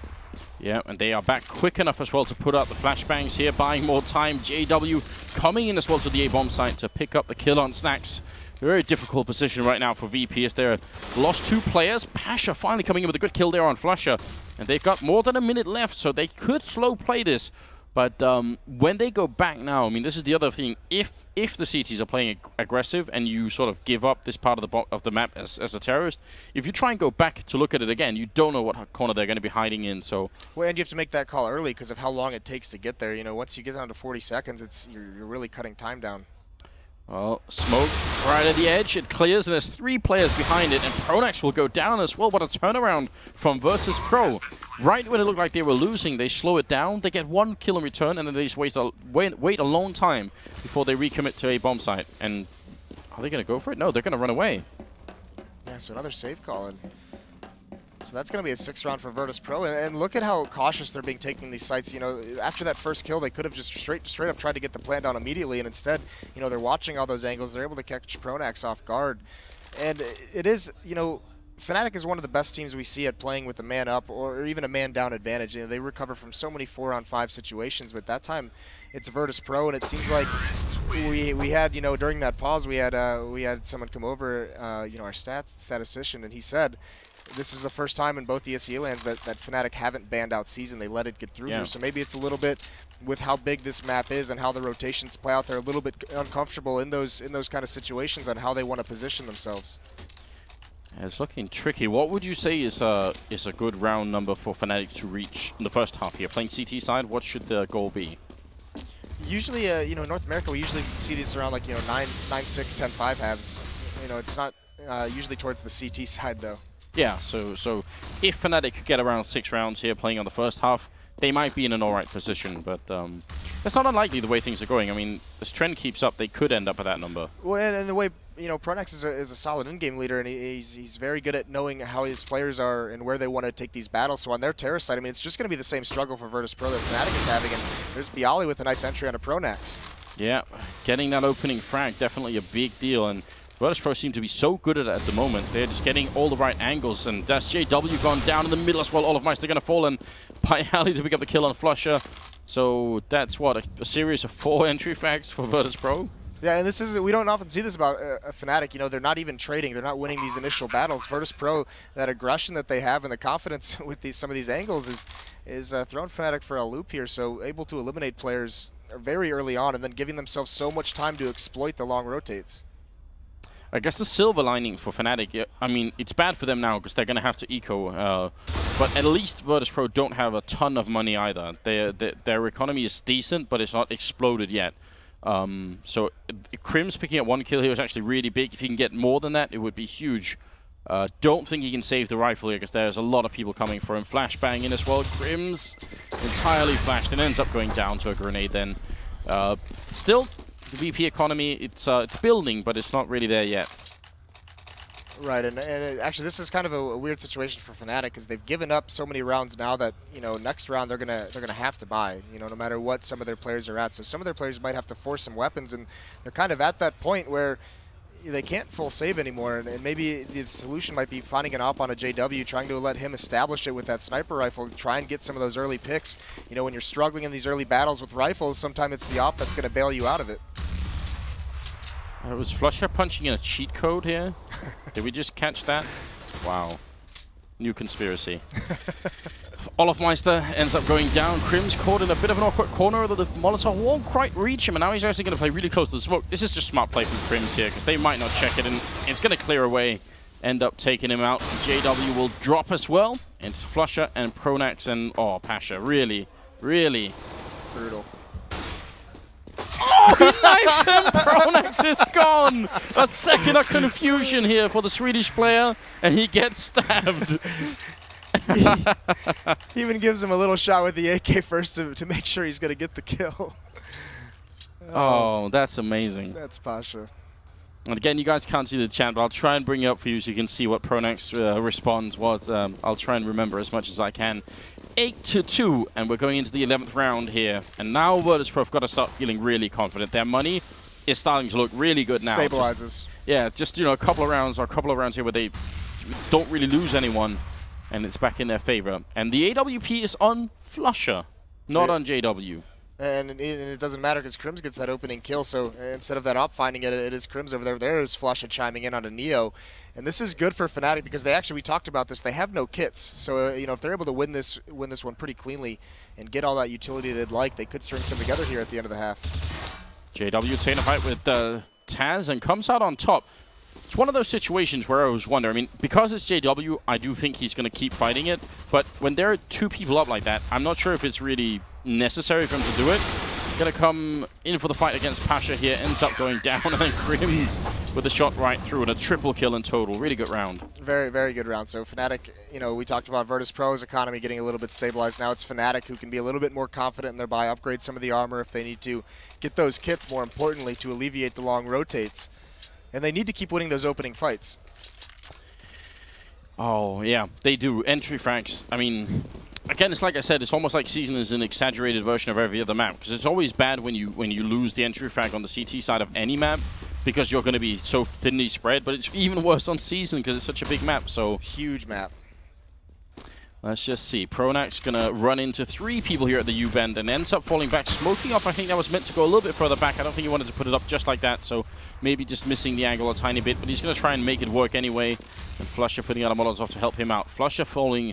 Yeah, and they are back quick enough as well to put out the flashbangs here, buying more time. JW coming in as well to the A bomb site to pick up the kill on Snacks. Very difficult position right now for VP as they're lost 2 players. Pasha finally coming in with a good kill there on Flusher. And they've got more than a minute left, so they could slow play this. But when they go back now, I mean, this is the other thing. If the CTs are playing aggressive and you sort of give up this part of the map as a terrorist, if you try and go back to look at it again, you don't know what corner they're going to be hiding in. So, well, and you have to make that call early because of how long it takes to get there. You know, once you get down to 40 seconds, you're really cutting time down. Well, smoke right at the edge. It clears, and there's 3 players behind it, and Pronax will go down as well. What a turnaround from Virtus.pro. Right when it looked like they were losing, they slow it down. They get 1 kill in return, and then they just wait a long time before they recommit to a bomb site. And are they going to go for it? No, they're going to run away. Yeah, so another safe call. And so that's going to be a 6th round for Virtus.pro, and look at how cautious they're being taking these sites. You know, after that first kill, they could have just straight up tried to get the plant down immediately, and instead, you know, they're watching all those angles. They're able to catch Pronax off guard, and it is, you know, fnatic is one of the best teams we see at playing with a man up or even a man down advantage. You know, they recover from so many 4-on-5 situations, but that time it's Virtus.pro, and it seems like we had, you know, during that pause we had someone come over, you know, our statistician, and he said, this is the first time in both the ESEA lands that fnatic haven't banned out Season. They let it get through here. So maybe it's a little bit, with how big this map is and how the rotations play out, they're a little bit uncomfortable in those kind of situations on how they want to position themselves. Yeah, it's looking tricky. What would you say is a good round number for fnatic to reach in the first half here? Playing CT side, what should the goal be? Usually, you know, in North America, we usually see these around like, you know, 9-6, 10-5 halves. You know, it's not usually towards the CT side though. Yeah, so if fnatic could get around 6 rounds here playing on the first half, they might be in an alright position, but it's not unlikely the way things are going. I mean, this trend keeps up, they could end up at that number. Well, and the way, you know, Pronax is a solid in-game leader, and he's very good at knowing how his players are and where they want to take these battles. So on their terror side, I mean, it's just going to be the same struggle for Virtus.pro that fnatic is having, and there's Bialy with a nice entry on a Pronax. Yeah, getting that opening frag, definitely a big deal, and Virtus.pro seem to be so good at it at the moment. They're just getting all the right angles, and that's JW gone down in the middle as well. All of Meister going to fall, and Bialy to pick up the kill on Flusher. So that's what, a series of 4 entry frags for Virtus.pro? Yeah, and this is, we don't often see this about fnatic. You know, they're not even trading. They're not winning these initial battles. Virtus.pro, that aggression that they have and the confidence with some of these angles is throwing fnatic for a loop here. So able to eliminate players very early on and then giving themselves so much time to exploit the long rotates. I guess the silver lining for fnatic, I mean, it's bad for them now because they're going to have to eco, but at least Virtus.pro don't have a ton of money either. Their economy is decent, but it's not exploded yet. So Crim's picking up 1 kill here is actually really big. If he can get more than that, it would be huge. Don't think he can save the rifle here because there's a lot of people coming for him. Flashbang in as well. Crim's entirely flashed and ends up going down to a grenade then. Still, the VP economy, it's building, but it's not really there yet. Right, and actually this is kind of a weird situation for fnatic because they've given up so many rounds now that, you know, next round they're gonna have to buy, you know, no matter what some of their players are at. So some of their players might have to force some weapons, and they're kind of at that point where they can't full save anymore, and maybe the solution might be finding an op on a JW, trying to let him establish it with that sniper rifle, try and get some of those early picks. You know, when you're struggling in these early battles with rifles, sometimes it's the op that's going to bail you out of it. Was Flusher punching in a cheat code here? Did we just catch that? Wow. New conspiracy. Olofmeister ends up going down. Crim's caught in a bit of an awkward corner, that the Molotov won't quite reach him, and now he's actually going to play really close to the smoke. This is just smart play from Crim's here, because they might not check it, and it's going to clear away, end up taking him out. JW will drop as well. It's Flusher and Pronax and, oh, Pasha. Really, really brutal. Oh, he knifes him! Pronax is gone! A second of confusion here for the Swedish player, and he gets stabbed. He even gives him a little shot with the AK first to make sure he's going to get the kill. Oh, that's amazing. That's Pasha. And again, you guys can't see the chat, but I'll try and bring it up for you so you can see what Pronax responds. I'll try and remember as much as I can. 8-2, and we're going into the 11th round here. And now Virtus.pro have got to start feeling really confident. Their money is starting to look really good now. Stabilizes. Just a couple of rounds here where they don't really lose anyone, and it's back in their favor. And the AWP is on Flusher, not on JW. And it doesn't matter because Crims gets that opening kill, so instead of that op finding it, it is Crims over there. There is Flusha chiming in on a Neo. And this is good for fnatic because we talked about this, they have no kits. So, if they're able to win this one pretty cleanly and get all that utility they'd like, they could string some together here at the end of the half. JW taking a fight with Taz and comes out on top. It's one of those situations where I was wondering, I mean, because it's JW, I do think he's going to keep fighting it. But when there are two people up like that, I'm not sure if it's really necessary for him to do it. Gonna come in for the fight against Pasha here, ends up going down, and then Crims with a shot right through and a triple kill in total. Really good round. Very, very good round. So fnatic, we talked about Virtus.pro's economy getting a little bit stabilized. Now it's fnatic who can be a little bit more confident in their buy, upgrade some of the armor if they need to, get those kits, more importantly, to alleviate the long rotates. And they need to keep winning those opening fights. Oh, yeah, they do. Entry frags, I mean... Again, it's like I said, it's almost like Season is an exaggerated version of every other map, because it's always bad when you lose the entry frag on the CT side of any map, because you're going to be so thinly spread, but it's even worse on Season because it's such a big map. So huge map. Let's just see. Pronax going to run into 3 people here at the U-bend and ends up falling back, smoking off. I think that was meant to go a little bit further back. I don't think he wanted to put it up just like that, so maybe just missing the angle a tiny bit, but he's going to try and make it work anyway. And Flusher putting out a Molotov to help him out. Flusher falling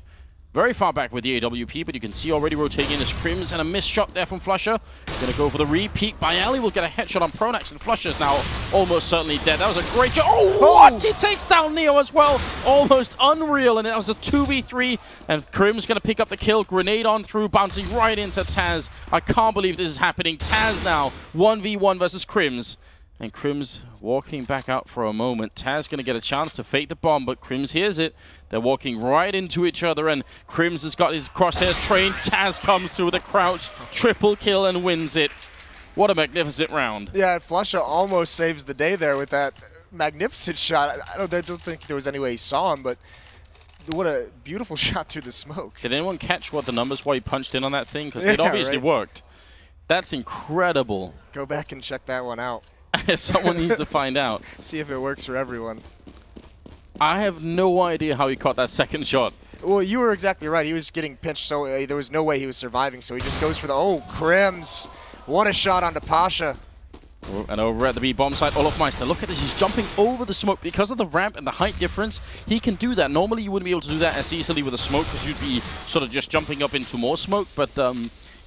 very far back with the AWP, but you can see already rotating in as Crims, and a missed shot there from Flusher. Gonna go for the repeat. Byali will get a headshot on Pronax, and Flusher's now almost certainly dead. That was a great shot. Oh, what? He takes down Neo as well. Almost unreal, and that was a 2v3, and Crims gonna pick up the kill. Grenade on through, bouncing right into Taz. I can't believe this is happening. Taz now, 1v1 versus Crims. And Crims walking back out for a moment. Taz going to get a chance to fake the bomb, but Crims hears it. They're walking right into each other, and Crims has got his crosshairs trained. Taz comes through with a crouch, triple kill, and wins it. What a magnificent round. Yeah, Flusha almost saves the day there with that magnificent shot. I don't think there was any way he saw him, but what a beautiful shot through the smoke. Did anyone catch what the numbers were he punched in on that thing? Because it obviously worked. That's incredible. Go back and check that one out. Someone needs to find out. See if it works for everyone. I have no idea how he caught that second shot. Well, you were exactly right. He was getting pinched, so there was no way he was surviving. So he just goes for the, Crims. What a shot onto Pasha. And over at the B bomb site, Olofmeister, look at this. He's jumping over the smoke. Because of the ramp and the height difference, he can do that. Normally, you wouldn't be able to do that as easily with a smoke because you'd be sort of just jumping up into more smoke. But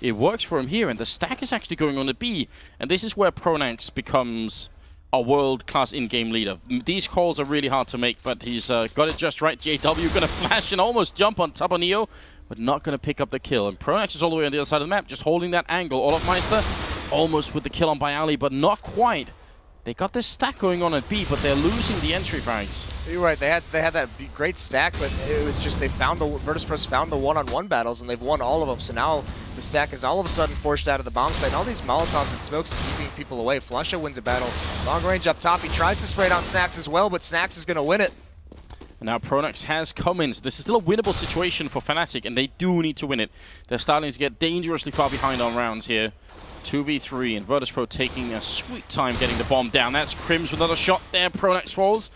it works for him here, and the stack is actually going on at B. And this is where Pronax becomes a world-class in-game leader. These calls are really hard to make, but he's got it just right. JW going to flash and almost jump on top of Neo, but not going to pick up the kill. And Pronax is all the way on the other side of the map, just holding that angle. Olofmeister almost with the kill on Byali, but not quite. They got this stack going on at B, but they're losing the entry frags. You're right. They had that great stack, but it was just Virtus.pro found the one-on-one battles, and they've won all of them. So now the stack is all of a sudden forced out of the bomb site. And all these Molotovs and smokes is keeping people away. Flusha wins a battle. Long range up top. He tries to spray it on Snax as well, but Snax is going to win it. And now Pronax has come in. So this is still a winnable situation for fnatic, and they do need to win it. They're starting to get dangerously far behind on rounds here. 2v3, and Virtus.pro taking a sweet time getting the bomb down. That's Crims with another shot there. Pronax falls.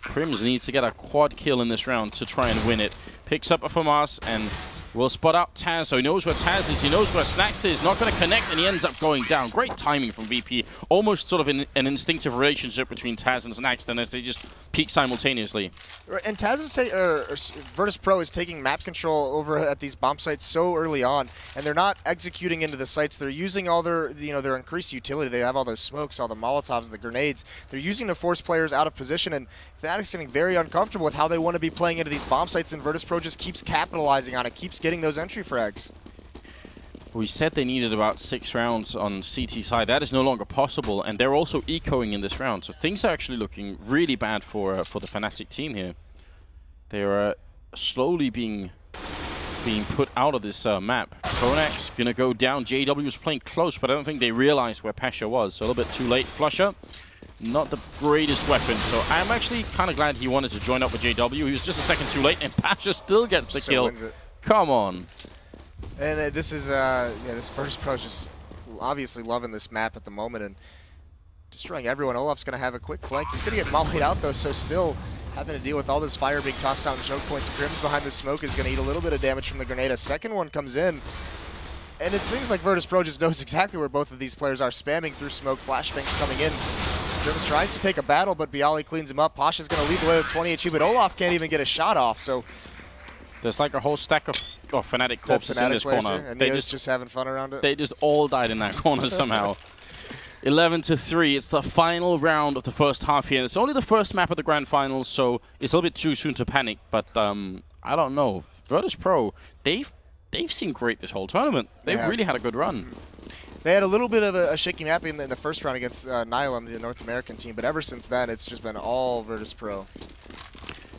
Crims needs to get a quad kill in this round to try and win it. Picks up a FAMAS and will spot out Taz. So he knows where Taz is. He knows where Snax is. Not going to connect, and he ends up going down. Great timing from VP. Almost sort of an instinctive relationship between Taz and Snax, then as they just peak simultaneously. And Taz is Virtus.pro is taking map control over at these bomb sites so early on, and they're not executing into the sites. They're using all their their increased utility. They have all those smokes, all the Molotovs, the grenades. They're using to force players out of position, and fnatic's getting very uncomfortable with how they want to be playing into these bomb sites, and Virtus.pro just keeps capitalizing on it, keeps getting those entry frags. We said they needed about 6 rounds on CT side. That is no longer possible, and they're also ecoing in this round. So things are actually looking really bad for the fnatic team here. They are slowly being being put out of this map. Pronax gonna go down. JW was playing close, but I don't think they realized where Pasha was. So a little bit too late. Flusher, not the greatest weapon. So I'm actually kind of glad he wanted to join up with JW. He was just a second too late, and Pasha still gets the kill. Come on. And this is, yeah, this Virtus.pro is just obviously loving this map at the moment and destroying everyone. Olaf's going to have a quick flank. He's going to get mollied out, though, so still having to deal with all this fire being tossed out in choke points. Crims behind the smoke is going to eat a little bit of damage from the grenade. A second one comes in, and it seems like Virtus.pro just knows exactly where both of these players are, spamming through smoke. Flashbangs coming in. Crims tries to take a battle, but Bialy cleans him up. Pasha's going to lead the way with 20 HP, but Olaf can't even get a shot off, so... There's like a whole stack of Fnatic corpses in this corner. And they just having fun around it. They just all died in that corner somehow. 11-3. It's the final round of the first half here. It's only the first map of the grand finals, so it's a little bit too soon to panic. But I don't know. Virtus.pro, they've seen great this whole tournament. They've really had a good run. They had a little bit of a shaky map in the first round against Nylon, the North American team, but ever since then, it's just been all Virtus.pro.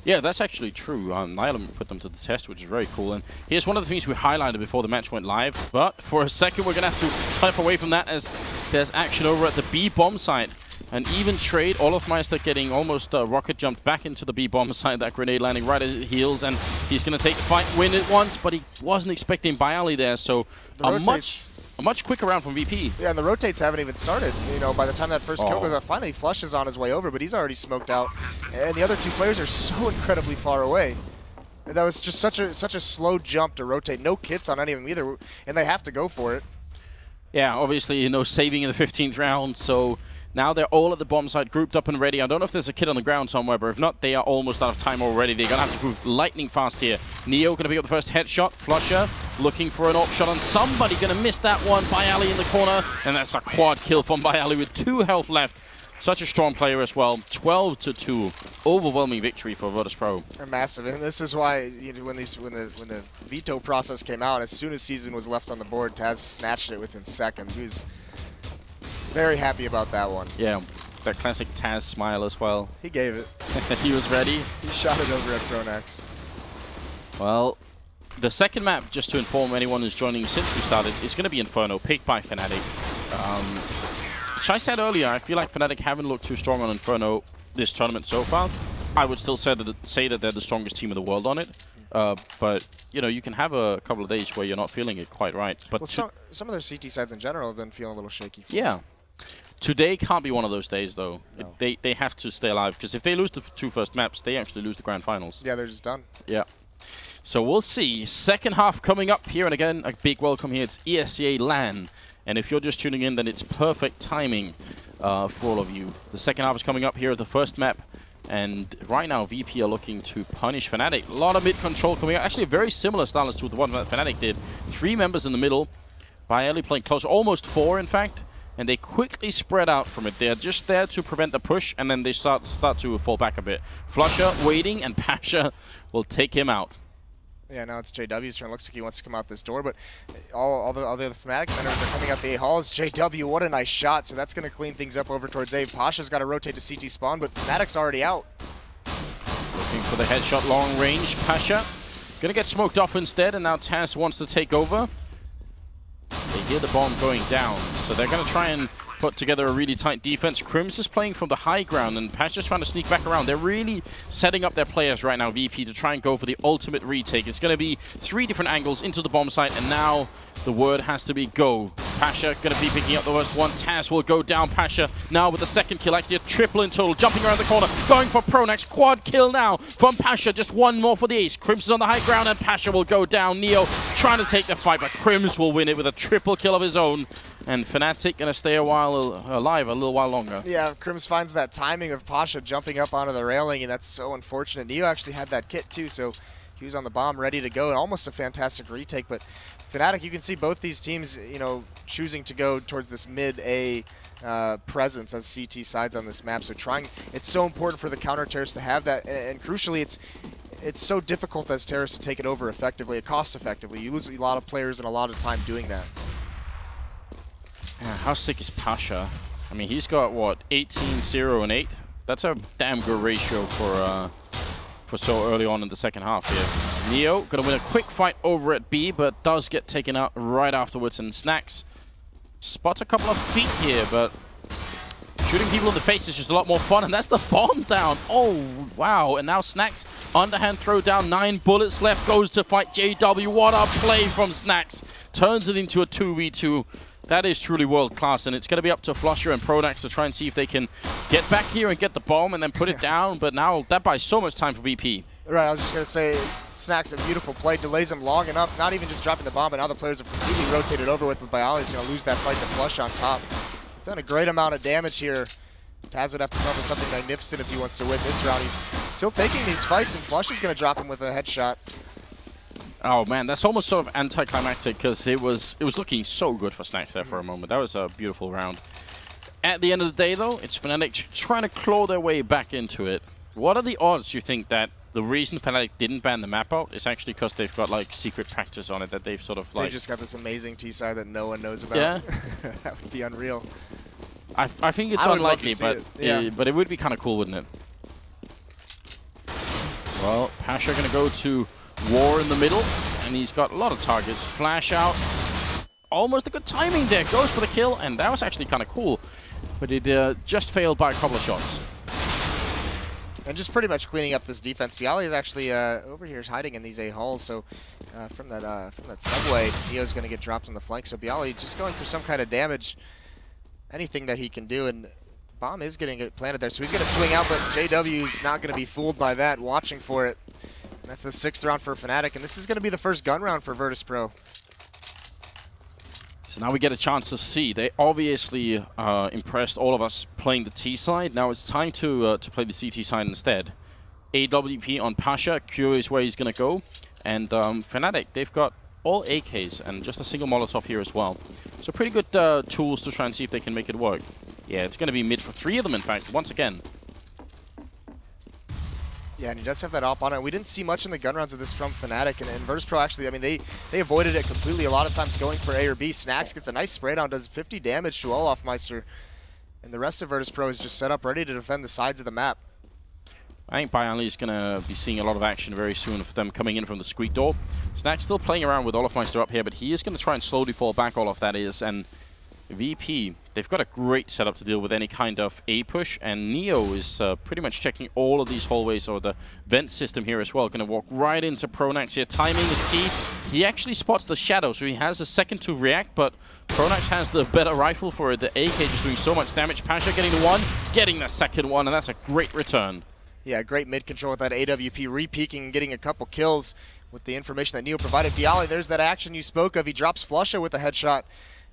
Yeah, that's actually true. Nylon put them to the test, which is very cool. And here's one of the things we highlighted before the match went live. But for a second, we're going to have to step away from that as there's action over at the B bomb site. An even trade. Olafmeister getting almost rocket jumped back into the B bomb site. That grenade landing right as it heals. And he's going to take the fight, win it once. But he wasn't expecting Bialy there. So a much quicker round from VP. Yeah, and the rotates haven't even started. You know, by the time that first kill goes out, finally Flush is on his way over, but he's already smoked out. And the other two players are so incredibly far away. That was just such a slow jump to rotate. No kits on any of them either, and they have to go for it. Yeah, obviously, you know, saving in the 15th round, so now they're all at the bomb site, grouped up and ready. I don't know if there's a kid on the ground somewhere, but if not, they are almost out of time already. They're going to have to move lightning fast here. Neo going to pick up the first headshot. Flusher looking for an AWP shot on somebody. Going to miss that one. Bialy in the corner, and that's a quad kill from Bialy with 2 health left. Such a strong player as well. 12-2. Overwhelming victory for Virtus.pro. They're massive, and this is why, you know, when the veto process came out, as soon as season was left on the board, Taz snatched it within seconds. He was very happy about that one. Yeah, that classic Taz smile as well. He gave it. He was ready. He shot it over at Pronax. Well, the second map, just to inform anyone who's joining since we started, is going to be Inferno, picked by Fnatic. Which I said earlier, I feel like Fnatic haven't looked too strong on Inferno this tournament so far. I would still say that they're the strongest team in the world on it. But, you know, you can have a couple of days where you're not feeling it quite right. But well, some of their CT sides in general have been feeling a little shaky. Yeah. Today can't be one of those days, though. No. They have to stay alive, because if they lose the 2 first maps, they actually lose the grand finals. Yeah, they're just done. Yeah. So we'll see. Second half coming up here, and again, a big welcome here. It's ESEA LAN. And if you're just tuning in, then it's perfect timing for all of you. The second half is coming up here at the first map. And right now, VP are looking to punish Fnatic. A lot of mid-control coming out. Actually, a very similar style as to the one that Fnatic did. 3 members in the middle. Bialy playing close, almost 4, in fact. And they quickly spread out from it. They're just there to prevent the push, and then they start to fall back a bit. Flusher waiting, and Pasha will take him out. Yeah, now it's JW's turn. Looks like he wants to come out this door, but all the other Fnatic members are coming out the A halls. JW, what a nice shot. So that's going to clean things up over towards A. Pasha's got to rotate to CT spawn, but Fnatic's already out. Looking for the headshot long range. Pasha going to get smoked off instead, and now Taz wants to take over. They hear the bomb going down, so they're going to try and put together a really tight defense. Crims is playing from the high ground, and Pasha's trying to sneak back around. They're really setting up their players right now, VP, to try and go for the ultimate retake. It's going to be 3 different angles into the bomb site, and now the word has to be go. Pasha going to be picking up the first one. Taz will go down. Pasha now with the second kill, actually a triple in total, jumping around the corner, going for Pronax. Quad kill now from Pasha, just 1 more for the ace. Crims is on the high ground, and Pasha will go down. Neo trying to take the fight, but Crims will win it with a triple kill of his own. And Fnatic going to stay alive a little while longer. Yeah, Crims finds that timing of Pasha jumping up onto the railing, and that's so unfortunate. Neo actually had that kit too, so he was on the bomb ready to go. Almost a fantastic retake, but Fnatic, you can see both these teams, you know, choosing to go towards this mid-A presence as CT sides on this map. So it's so important for the counter terrorists to have that, and crucially, it's so difficult as terrorists to take it over effectively, cost effectively. You lose a lot of players and a lot of time doing that. Yeah, how sick is Pasha? I mean, he's got, what, 18, 0, and 8? That's a damn good ratio for for so early on in the second half here. Neo gonna win a quick fight over at B, but does get taken out right afterwards, and Snax spots a couple of feet here, but shooting people in the face is just a lot more fun, and that's the bomb down. Oh, wow. And now Snax, underhand throw down, 9 bullets left, goes to fight JW. What a play from Snax. Turns it into a 2v2. That is truly world class, and it's going to be up to flusha and Pronax to try and see if they can get back here and get the bomb and then put it down, but now that buys so much time for VP. Right, I was just going to say, Snax a beautiful play, delays him long enough, not even just dropping the bomb, but now the players have completely rotated over with, but Bialy's going to lose that fight to flusha on top. Done a great amount of damage here. Taz would have to come up with something magnificent if he wants to win this round. He's still taking these fights, and flusha's going to drop him with a headshot. Oh man, that's almost sort of anticlimactic because it was looking so good for Snax there for a moment. That was a beautiful round. At the end of the day, though, it's fnatic trying to claw their way back into it. What are the odds you think that the reason fnatic didn't ban the map out is actually because they've got like secret practice on it that they've sort of like... They've just got this amazing T-side that no one knows about. Yeah. That would be unreal. I think it's unlikely, but it would be kind of cool, wouldn't it? Well, Pasha going to go to War in the middle, and he's got a lot of targets. Flash out. Almost a good timing there. Goes for the kill, and that was actually kind of cool. But it just failed by a couple of shots. And just pretty much cleaning up this defense. Bialy is actually over here is hiding in these A halls, so from that subway, Neo's going to get dropped on the flank. So Bialy just going for some kind of damage. Anything that he can do, and the bomb is getting it planted there, so he's going to swing out, but JW's not going to be fooled by that, watching for it. And that's the 6th round for fnatic, and this is going to be the first gun round for Virtus.pro. So now we get a chance to see. They obviously impressed all of us playing the T side. Now it's time to play the CT side instead. AWP on Pasha, curious where he's going to go. And fnatic, they've got all AKs and just a single Molotov here as well. So pretty good tools to try and see if they can make it work. Yeah, it's going to be mid for 3 of them, in fact, once again. Yeah, and he does have that op on it. We didn't see much in the gun rounds of this from fnatic, and Virtus.pro actually, I mean, they avoided it completely a lot of times going for A or B. Snax gets a nice spray down, does 50 damage to Olofmeister, and the rest of Virtus.pro is just set up ready to defend the sides of the map. I think Bialy is going to be seeing a lot of action very soon for them coming in from the squeak door. Snax still playing around with Olofmeister up here, but he is going to try and slowly fall back, Olof, that is. And VP, they've got a great setup to deal with any kind of A push, and Neo is pretty much checking all of these hallways or the vent system here as well. Going to walk right into Pronax here. Timing is key. He actually spots the shadow, so he has a second to react, but Pronax has the better rifle for it. The AK just doing so much damage. Pasha getting the one, getting the second one, and that's a great return. Yeah, great mid-control with that AWP, re-peeking and getting a couple kills with the information that Neo provided. Bialy, there's that action you spoke of. He drops flusha with a headshot.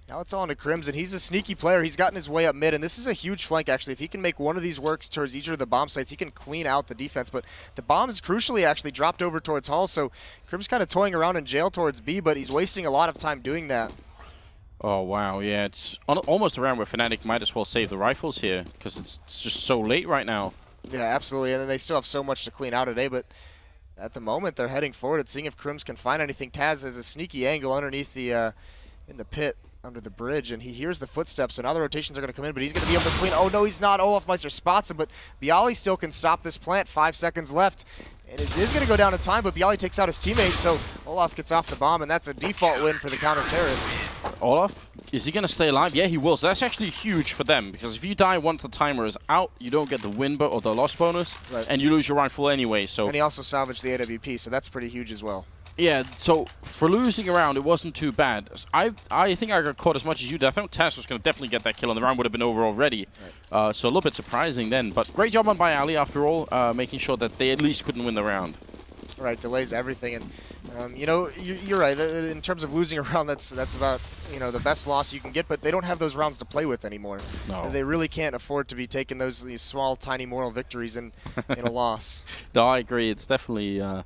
Now it's on to Crimson. He's a sneaky player. He's gotten his way up mid, and this is a huge flank, actually. If he can make one of these work towards each of the bomb sites, he can clean out the defense. But the bomb is crucially actually dropped over towards Hall, so Crim's kind of toying around in jail towards B, but he's wasting a lot of time doing that. Oh, wow, yeah. It's almost around where fnatic might as well save the rifles here, because it's just so late right now. Yeah, absolutely, and then they still have so much to clean out today, but at the moment they're heading forward and seeing if Crims can find anything. Taz has a sneaky angle underneath the in the pit under the bridge, and he hears the footsteps, and other rotations are going to come in, but he's going to be able to clean. Oh no, he's not. Olofmeister spots him, but Bialy still can stop this plant. 5 seconds left, and it is going to go down to time, but Bialy takes out his teammate, so Olof gets off the bomb, and that's a default win for the counter-terrorists. Olof, is he going to stay alive? Yeah, he will. So that's actually huge for them, because if you die once the timer is out, you don't get the win or the loss bonus, right, and you lose your rifle anyway. So and he also salvaged the AWP, so that's pretty huge as well. Yeah, so for losing a round, it wasn't too bad. I think I got caught as much as you did. I thought Taz was going to definitely get that kill, and the round would have been over already. Right. So a little bit surprising then, but great job on Bialy after all, making sure that they at least couldn't win the round. Right, delays everything, and you know, you're right. In terms of losing a round, that's about, you know, the best loss you can get, but they don't have those rounds to play with anymore. No. They really can't afford to be taking these small, tiny moral victories in a loss. No, I agree. It's definitely a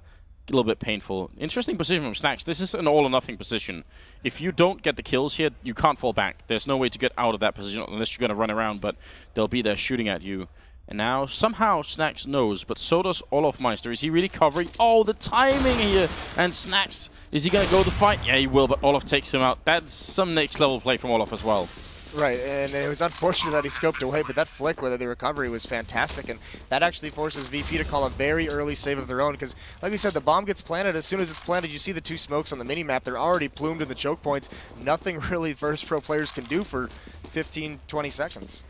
little bit painful. Interesting position from Snax. This is an all-or-nothing position. If you don't get the kills here, you can't fall back. There's no way to get out of that position unless you're going to run around, but they'll be there shooting at you. And now, somehow, Snax knows, but so does Olofmeister. Is he really covering? Oh, the timing here! And Snax, is he going to go the fight? Yeah, he will, but Olof takes him out. That's some next-level play from Olof as well. Right, and it was unfortunate that he scoped away, but that flick with the recovery was fantastic, and that actually forces VP to call a very early save of their own, because like we said, the bomb gets planted. As soon as it's planted, you see the two smokes on the mini-map. They're already plumed in the choke points. Nothing really Virtus.pro players can do for 15, 20 seconds.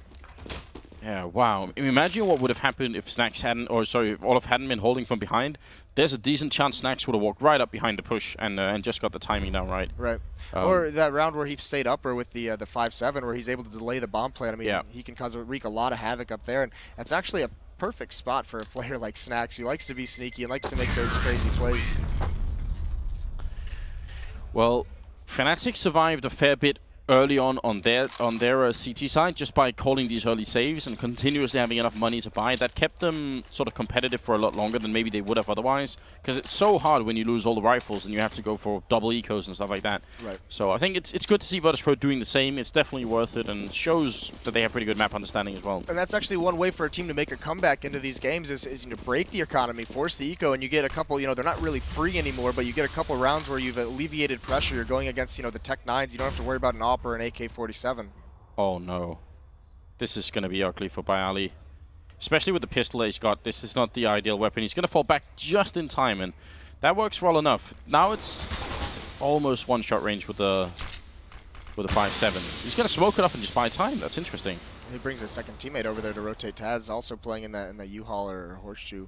Yeah, wow. I mean, imagine what would have happened if Snax hadn't, or sorry, if Olaf hadn't been holding from behind. There's a decent chance Snax would have walked right up behind the push and just got the timing down right. Right. Or that round where he stayed upper with the 5-7, where he's able to delay the bomb plant. I mean, yeah, he can wreak a lot of havoc up there, and that's actually a perfect spot for a player like Snax, who likes to be sneaky and likes to make those crazy plays. Well, fnatic survived a fair bit early on their CT side just by calling these early saves and continuously having enough money to buy. That kept them sort of competitive for a lot longer than maybe they would have otherwise, because it's so hard when you lose all the rifles and you have to go for double ecos and stuff like that. Right. So I think it's good to see Virtus.pro doing the same. It's definitely worth it and shows that they have pretty good map understanding as well. And that's actually one way for a team to make a comeback into these games is you know, break the economy, force the eco, and you get a couple, you know, they're not really free anymore, but you get a couple rounds where you've alleviated pressure. You're going against, you know, the Tech 9s. You don't have to worry about an AWP or an AK-47. Oh no. This is going to be ugly for Bayali. Especially with the pistol that he's got. This is not the ideal weapon. He's going to fall back just in time, and that works well enough. Now it's almost one-shot range with the 5-7. He's going to smoke it up and just buy time. That's interesting. He brings his second teammate over there to rotate. Taz also playing in the U-Haul or Horseshoe.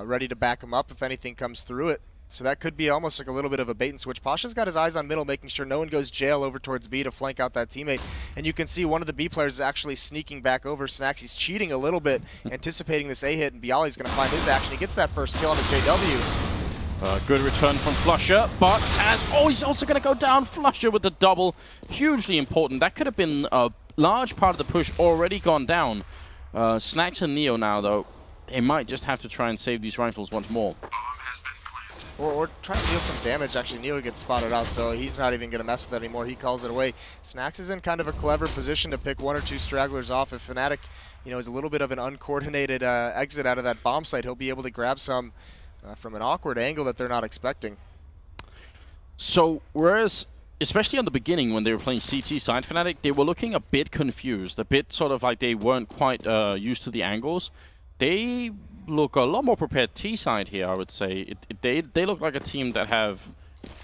Ready to back him up if anything comes through it. So that could be almost like a little bit of a bait and switch. Pasha's got his eyes on middle, making sure no one goes jail over towards B to flank out that teammate. And you can see one of the B players is actually sneaking back over. Snax, he's cheating a little bit, anticipating this A hit, and Bialy's going to find his action. He gets that first kill on a JW. Good return from Flusher, but Taz, oh, he's also going to go down. Flusher with the double. Hugely important. That could have been a large part of the push already gone down. Snax and Neo now, though, they might just have to try and save these rifles once more. Or try to deal some damage. Actually, Neo gets spotted out, so he's not even going to mess with that anymore. He calls it away. Snax is in kind of a clever position to pick one or two stragglers off. If fnatic, you know, is a little bit of an uncoordinated exit out of that bomb site, he'll be able to grab some from an awkward angle that they're not expecting. So, whereas, especially on the beginning when they were playing CT side fnatic, they were looking a bit confused, a bit sort of like they weren't quite used to the angles. They look a lot more prepared T-side here, I would say. They look like a team that have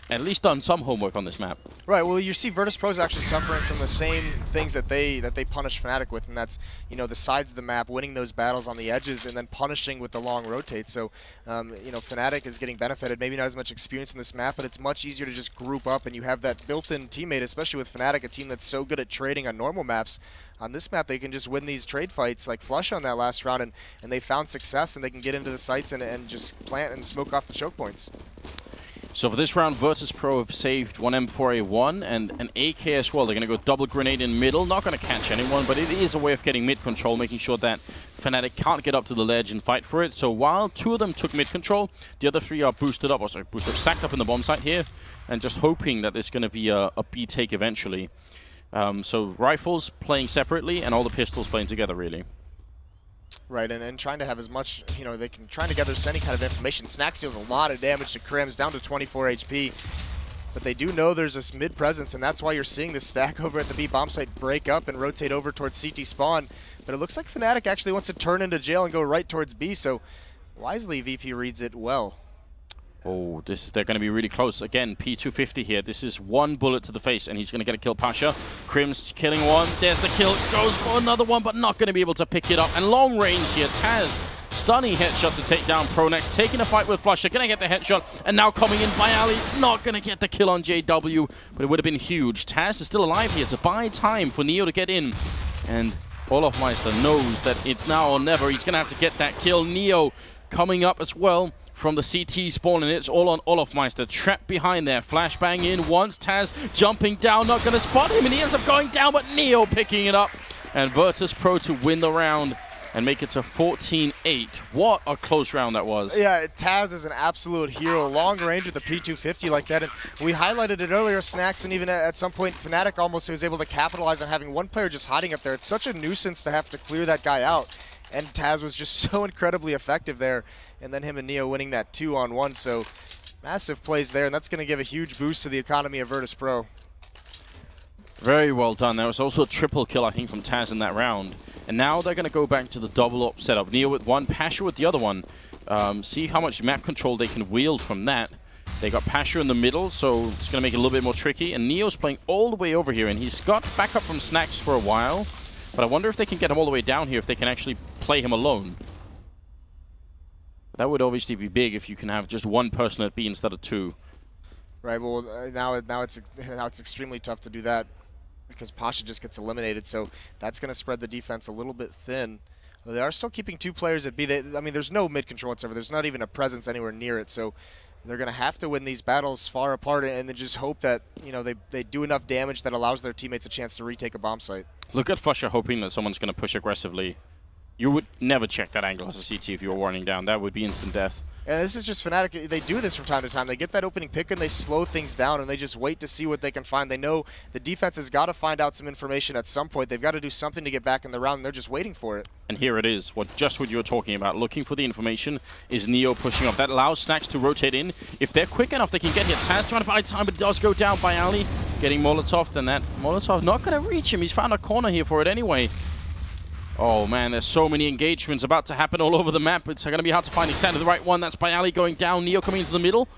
at least done some homework on this map. Right, well, you see Virtus.pro is actually suffering from the same things that they punish fnatic with, and that's, you know, the sides of the map, winning those battles on the edges, and then punishing with the long rotate. So, you know, fnatic is getting benefited. Maybe not as much experience in this map, but it's much easier to just group up, and you have that built-in teammate, especially with fnatic, a team that's so good at trading on normal maps. On this map, they can just win these trade fights like Flush on that last round, and they found success, and they can get into the sites and just plant and smoke off the choke points. So for this round, Virtus.pro have saved one M4A1 and an AK as well. They're going to go double grenade in middle. Not going to catch anyone, but it is a way of getting mid control, making sure that fnatic can't get up to the ledge and fight for it. So while two of them took mid control, the other three are boosted up, stacked up in the bomb site here, and just hoping that there's going to be a B take eventually. So rifles playing separately and all the pistols playing together, really. Right, and trying to have as much, you know, they can try to gather any kind of information. Snax deals a lot of damage to Crims, down to 24 HP. But they do know there's this mid presence, and that's why you're seeing this stack over at the B bomb site break up and rotate over towards CT spawn. But it looks like fnatic actually wants to turn into jail and go right towards B, so wisely VP reads it well. Oh, they're going to be really close. Again, P250 here. This is one bullet to the face, and he's going to get a kill. Pasha. Crims killing one. There's the kill. Goes for another one, but not going to be able to pick it up. And long range here. Taz, stunning headshot to take down Pronex. Taking a fight with Flusher. Going to get the headshot. And now coming in by Ali. Not going to get the kill on JW, but it would have been huge. Taz is still alive here to buy time for Neo to get in. And Olofmeister knows that it's now or never. He's going to have to get that kill. Neo coming up as well from the CT spawn, and it's all on Olofmeister. Trapped behind there. Flashbang in once. Taz jumping down, not going to spot him, and he ends up going down, but Neo picking it up. And Virtus.pro to win the round and make it to 14-8. What a close round that was. Yeah, Taz is an absolute hero. Long range with the P250 like that. And we highlighted it earlier, Snax, and even at some point, fnatic almost was able to capitalize on having one player just hiding up there. It's such a nuisance to have to clear that guy out. And Taz was just so incredibly effective there. And then him and Neo winning that 2-on-1. So massive plays there, and that's going to give a huge boost to the economy of Virtus.pro. Very well done. There was also a triple kill, I think, from Taz in that round. And now they're going to go back to the double up setup. Neo with one, Pasha with the other one. See how much map control they can wield from that. They got Pasha in the middle, so it's going to make it a little bit more tricky. And Neo's playing all the way over here, and he's got backup from Snacks for a while. But I wonder if they can get him all the way down here, if they can actually play him alone. That would obviously be big if you can have just one person at B instead of two. Right, well, now it's extremely tough to do that because Pasha just gets eliminated, so that's going to spread the defense a little bit thin. They are still keeping two players at B. I mean, there's no mid-control whatsoever. There's not even a presence anywhere near it, so they're going to have to win these battles far apart and then just hope that, you know, they do enough damage that allows their teammates a chance to retake a bomb site. Look at Flusher hoping that someone's going to push aggressively. You would never check that angle as a CT if you were warning down. That would be instant death. And this is just Fnatic. They do this from time to time. They get that opening pick and they slow things down and they just wait to see what they can find. They know the defense has got to find out some information at some point. They've got to do something to get back in the round and they're just waiting for it. And here it is, just what you were talking about. Looking for the information is Neo pushing up. That allows Snacks to rotate in. If they're quick enough, they can get here. Taz trying to buy time, but it does go down by Ali. Getting Molotov, then that Molotov not going to reach him. He's found a corner here for it anyway. Oh man, there's so many engagements about to happen all over the map. It's going to be hard to find exactly the right one. That's by Ali going down. Neo coming into the middle.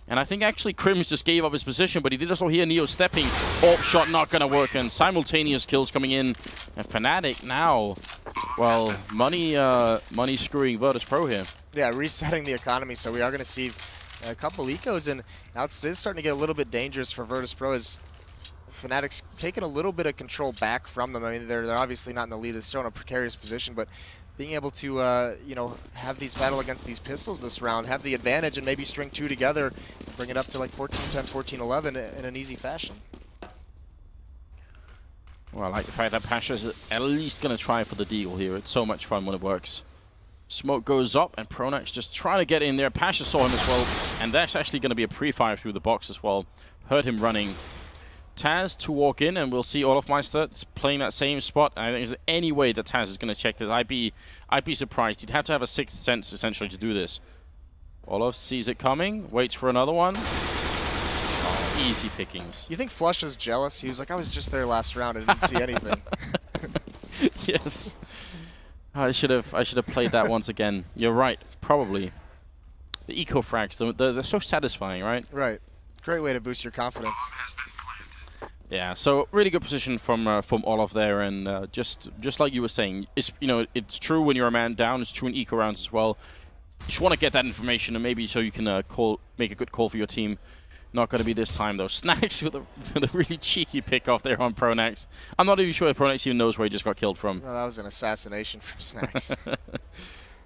And I think actually Crims just gave up his position, but he did also hear Neo stepping. Orb shot not going to work, and simultaneous kills coming in. And Fnatic now, well, money screwing Virtus.pro here. Yeah, resetting the economy, so we are going to see a couple ecos, and now it's starting to get a little bit dangerous for Virtus.pro as Fnatic's taking a little bit of control back from them. I mean, they're obviously not in the lead. They're still in a precarious position, but being able to, you know, have these battle against these pistols this round, have the advantage, and maybe string two together, bring it up to like 14-10, 14-11 in an easy fashion. Well, I like the fact that Pasha's at least going to try for the deagle here. It's so much fun when it works. Smoke goes up, and Pronax just trying to get in there. Pasha saw him as well, and that's actually going to be a pre-fire through the box as well. Heard him running. Taz to walk in, and we'll see Olofmeister playing that same spot. I think there's any way that Taz is going to check this. I'd be surprised. He'd have to have a sixth sense, essentially, to do this. Olof sees it coming, waits for another one. Oh, easy pickings. You think Flush is jealous? He was like, I was just there last round and didn't see anything. Yes. I should have played that once again. You're right, probably. The eco frags, they're so satisfying, right? Right. Great way to boost your confidence. Yeah, so really good position from Olof there, and just like you were saying, it's true when you're a man down. It's true in eco rounds as well. You just want to get that information, and maybe so you can make a good call for your team. Not going to be this time though. Snacks with a really cheeky pick off there on Pronax. I'm not even sure if Pronax even knows where he just got killed from. No, that was an assassination from Snacks.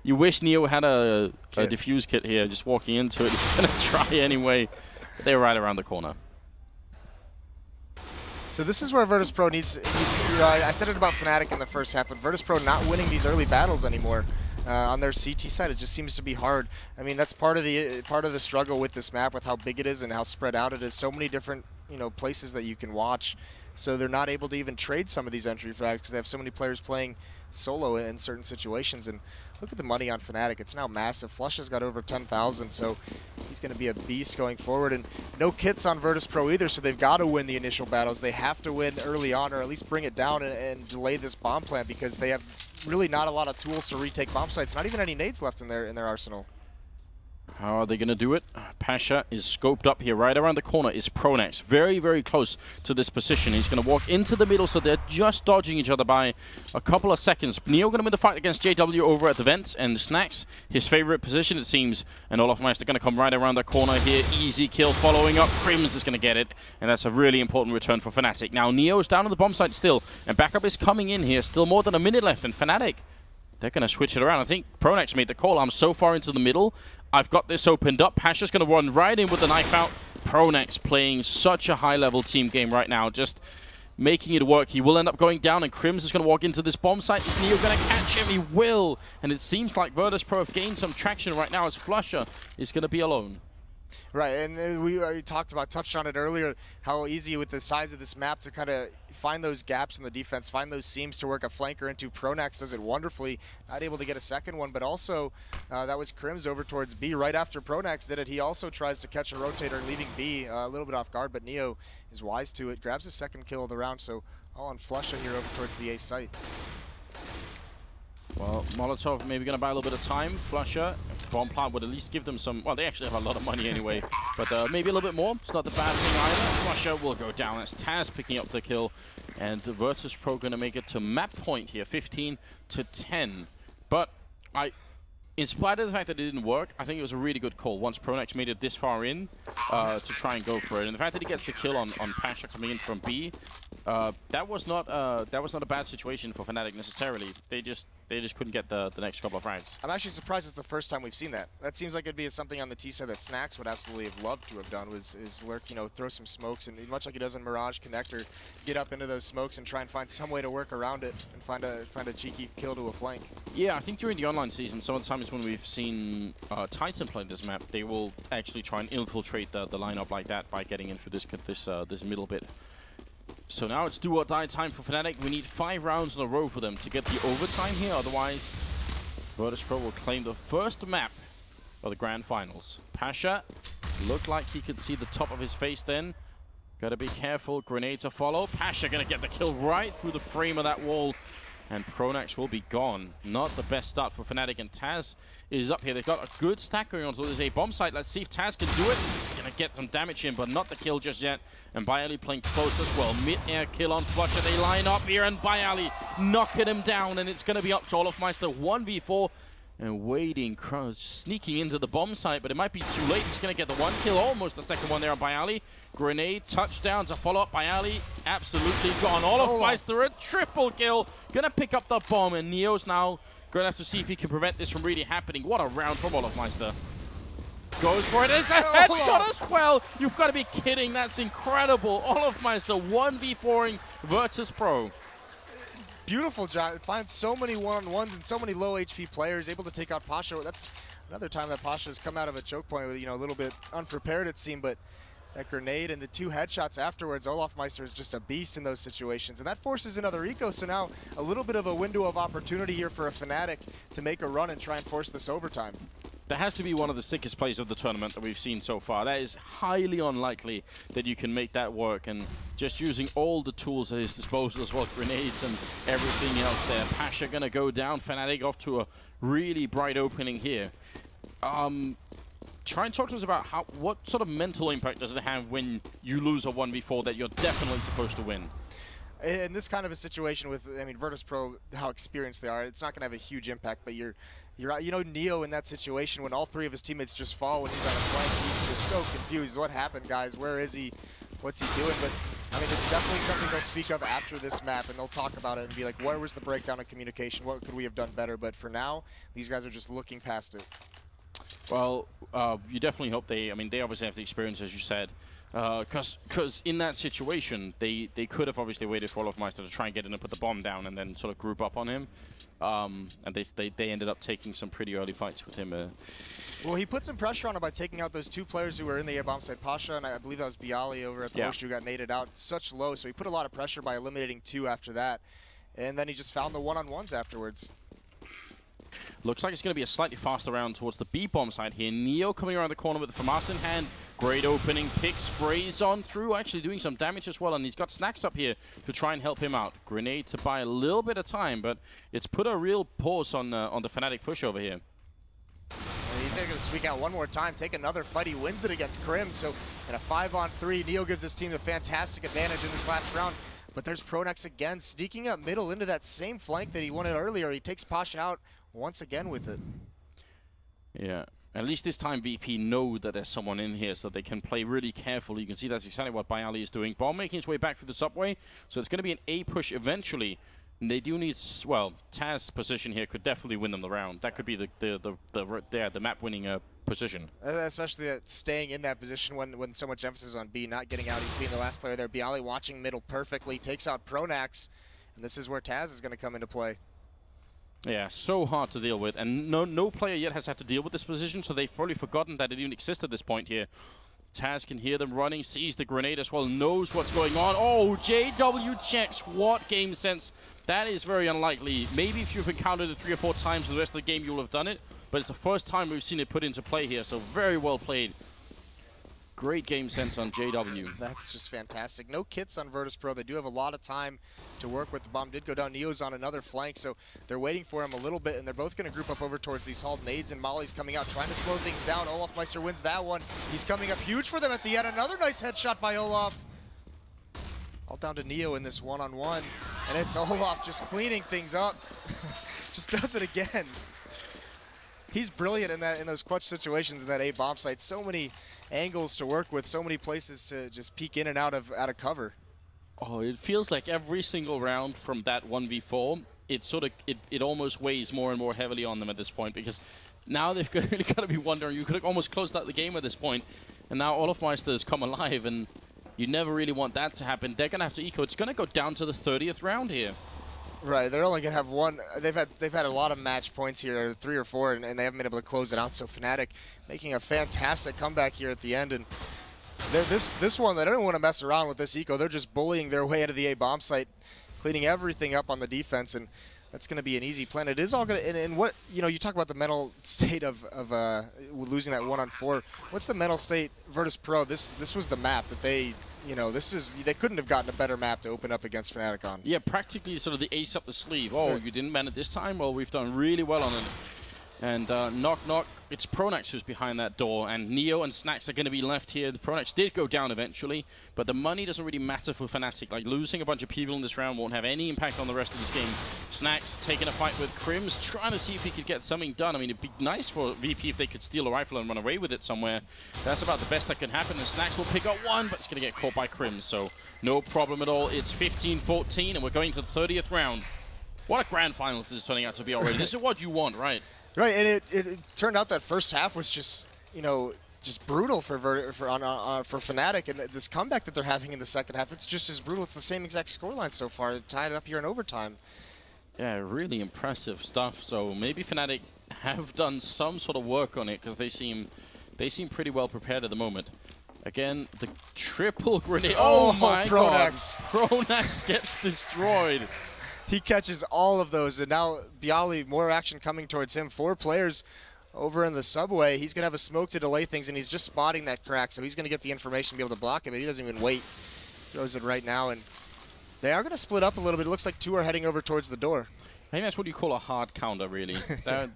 You wish Neo had a defuse kit here, just walking into it. He's going to try anyway. They're right around the corner. So this is where Virtus.pro needs I said it about Fnatic in the first half, but Virtus.pro not winning these early battles anymore on their CT side. It just seems to be hard. I mean, that's part of the struggle with this map, with how big it is and how spread out it is. So many different places that you can watch. So they're not able to even trade some of these entry frags because they have so many players playing solo in certain situations. And look at the money on Fnatic. It's now massive. Flush has got over 10,000, so he's going to be a beast going forward. And no kits on Virtus.pro either, so they've got to win the initial battles. They have to win early on, or at least bring it down and delay this bomb plant, because they have really not a lot of tools to retake bomb sites. Not even any nades left in their arsenal. How are they going to do it? Pasha is scoped up here. Right around the corner is Pronax. Very, very close to this position. He's going to walk into the middle, so they're just dodging each other by a couple of seconds. Neo going to win the fight against JW over at the vents, and Snacks, his favorite position, it seems. And Olofmeister going to come right around the corner here. Easy kill following up. Crims is going to get it, and that's a really important return for Fnatic. Now, Neo's down on the bomb site still, and backup is coming in here. Still more than a minute left, and Fnatic, they're going to switch it around. I think Pronax made the call. I'm so far into the middle. I've got this opened up. Pasha's going to run right in with the knife out. Pronax playing such a high-level team game right now, just making it work. He will end up going down, and Crims is going to walk into this bomb site. Is Neo going to catch him? He will. And it seems like Virtus.pro have gained some traction right now as Flusher is going to be alone. Right, and we touched on it earlier, how easy with the size of this map to kind of find those gaps in the defense, find those seams to work a flanker into. Pronax does it wonderfully, not able to get a second one, but also that was Crims over towards B. Right after Pronax did it, he also tries to catch a rotator, leaving B a little bit off guard, but Neo is wise to it, grabs his second kill of the round, so all on Flusha here over towards the A site. Well, Molotov maybe going to buy a little bit of time. Flusha, bomb plant would at least give them some... Well, they actually have a lot of money anyway, but maybe a little bit more. It's not the bad thing either. Flusha will go down. That's Taz picking up the kill. And Virtus.pro going to make it to map point here, 15-10. But in spite of the fact that it didn't work, I think it was a really good call once Pronax made it this far in to try and go for it. And the fact that he gets the kill on Pasha coming in from B, that was not a bad situation for fnatic necessarily. They just couldn't get the next couple of frags. I'm actually surprised it's the first time we've seen that. That seems like it'd be something on the T side that Snacks would absolutely have loved to have done, is lurk, you know, throw some smokes, and much like he does in Mirage Connector, get up into those smokes and try and find some way to work around it and find a cheeky kill to a flank. Yeah, I think during the online season, some of the times when we've seen Titan play this map, they will actually try and infiltrate the lineup like that by getting in for this middle bit. So now it's do or die time for fnatic. We need 5 rounds in a row for them to get the overtime here. Otherwise, Virtus.pro will claim the first map of the grand finals. Pasha looked like he could see the top of his face then. Gotta be careful. Grenade to follow. Pasha gonna get the kill right through the frame of that wall. And Pronax will be gone. Not the best start for fnatic, and Taz is up here. They've got a good stack going on, so there's a bomb site. Let's see if Taz can do it. He's going to get some damage in, but not the kill just yet. And Bayali playing close as well. Mid-air kill on Flusha. They line up here, and Bayali knocking him down, and it's going to be up to Olofmeister 1v4. And waiting, sneaking into the bomb site, but it might be too late. He's going to get the one kill, almost the second one there on Bayali. Grenade, touchdown to follow up. Bayali absolutely gone. Olofmeister, a triple kill. Going to pick up the bomb, and Neo's now going to have to see if he can prevent this from really happening. What a round from Olofmeister. Goes for it. It's a headshot as well. You've got to be kidding. That's incredible. Olofmeister 1v4ing Virtus.pro. Beautiful job. Finds so many one-on-ones and so many low HP players, able to take out Pasha. That's another time that Pasha has come out of a choke point, you know, a little bit unprepared it seemed, but that grenade and the 2 headshots afterwards, Olofmeister is just a beast in those situations, and that forces another eco. So now a little bit of a window of opportunity here for a fnatic to make a run and try and force this overtime. That has to be one of the sickest plays of the tournament that we've seen so far. That is highly unlikely that you can make that work, and just using all the tools at his disposal as well, grenades and everything else there. Pasha gonna go down, fnatic off to a really bright opening here. Try and talk to us about what sort of mental impact does it have when you lose a 1v4 that you're definitely supposed to win? In this kind of a situation with, I mean, Virtus.pro, how experienced they are, it's not going to have a huge impact, but you know, Neo in that situation when all 3 of his teammates just fall when he's on a flank, he's just so confused. What happened, guys? Where is he? What's he doing? But, I mean, it's definitely something they'll speak of after this map, and they'll talk about it and be like, where was the breakdown of communication? What could we have done better? But for now, these guys are just looking past it. Well, you definitely hope they obviously have the experience, as you said. Because in that situation, they could have obviously waited for Olofmeister to try and get in and put the bomb down and then sort of group up on him. And they ended up taking some pretty early fights with him. Well, he put some pressure on him by taking out those 2 players who were in the A bomb side, Pasha, and I believe that was Bialy over at the Host who got naded out such low. So he put a lot of pressure by eliminating 2 after that. And then he just found the one-on-ones afterwards. Looks like it's going to be a slightly faster round towards the B bomb side here. Neo coming around the corner with the FAMAS in hand. Great opening pick, sprays on through, actually doing some damage as well, and he's got Snacks up here to try and help him out. Grenade to buy a little bit of time, but it's put a real pause on the fnatic push over here. And he's going to squeak out one more time, take another fight. He wins it against Krim, so in a 5-on-3, Neo gives his team a fantastic advantage in this last round. But there's Pronax again, sneaking up middle into that same flank that he wanted earlier. He takes Pasha out once again with it. Yeah. At least this time VP know that there's someone in here so they can play really carefully. You can see that's exactly what Bayali is doing. Bomb making its way back through the subway, so it's going to be an A push eventually. And they do need, well, Taz's position here could definitely win them the round. That could be the map winning position. Especially staying in that position when so much emphasis on B, not getting out. He's being the last player there. Bialy watching middle perfectly, takes out Pronax, and this is where Taz is going to come into play. Yeah, so hard to deal with, and no player yet has had to deal with this position, so they've probably forgotten that it even exists at this point here. Taz can hear them running, sees the grenade as well, knows what's going on. Oh, JW checks. What game sense. That is very unlikely. Maybe if you've encountered it 3 or 4 times in the rest of the game, you'll have done it. But it's the first time we've seen it put into play here, so very well played. Great game sense on JW. That's just fantastic. No kits on Virtus.pro. They do have a lot of time to work with. The bomb did go down. Neo's on another flank, so they're waiting for him a little bit, and they're both going to group up over towards these hauled nades, and Molly's coming out, trying to slow things down. Olafmeister wins that one. He's coming up huge for them at the end. Another nice headshot by Olaf. All down to Neo in this one-on-one, and it's Olaf just cleaning things up. Just does it again. He's brilliant in those clutch situations in that A bomb site. So many angles to work with, so many places to just peek in and out of cover. Oh, it feels like every single round from that 1v4, it almost weighs more and more heavily on them at this point, because now they've really got to be wondering. You could have almost closed out the game at this point, and now Olafmeister has come alive, and you never really want that to happen. They're going to have to eco. It's going to go down to the 30th round here. Right, they're only gonna have one. They've had a lot of match points here, 3 or 4, and they haven't been able to close it out. So fnatic making a fantastic comeback here at the end, and this one they don't want to mess around with this eco. They're just bullying their way into the A bomb site, cleaning everything up on the defense, and that's going to be an easy plan. It is all going to. And what you talk about the mental state of losing that 1-on-4. What's the mental state? Virtus.pro. This was the map that they. They couldn't have gotten a better map to open up against Fnatic on. Yeah, practically sort of the ace up the sleeve. Oh, you didn't man it this time? Well, we've done really well on it. And knock, knock. It's Pronax who's behind that door, and Neo and Snacks are going to be left here. The Pronax did go down eventually, but the money doesn't really matter for Fnatic. Like, losing a bunch of people in this round won't have any impact on the rest of this game. Snacks taking a fight with Crims, trying to see if he could get something done. I mean, it'd be nice for VP if they could steal a rifle and run away with it somewhere. That's about the best that can happen, and Snacks will pick up one, but it's going to get caught by Crims, so no problem at all. It's 15-14, and we're going to the 30th round. What a grand finals this is turning out to be already. This is what you want, right? Right, and it turned out that first half was just brutal for Fnatic, and this comeback that they're having in the second half, it's just as brutal. It's the same exact scoreline so far, tied up here in overtime. Yeah, really impressive stuff. So maybe Fnatic have done some sort of work on it, because they seem Pretty well prepared at the moment. Again, the triple grenade. Oh my Pronax. God! Pronax gets destroyed. He catches all of those, and now Bialy, more action coming towards him. 4 players over in the subway. He's going to have a smoke to delay things, and he's just spotting that crack, so he's going to get the information to be able to block it, but he doesn't even wait. Throws it right now, and they are going to split up a little bit. It looks like 2 are heading over towards the door. I think that's what you call a hard counter, really. that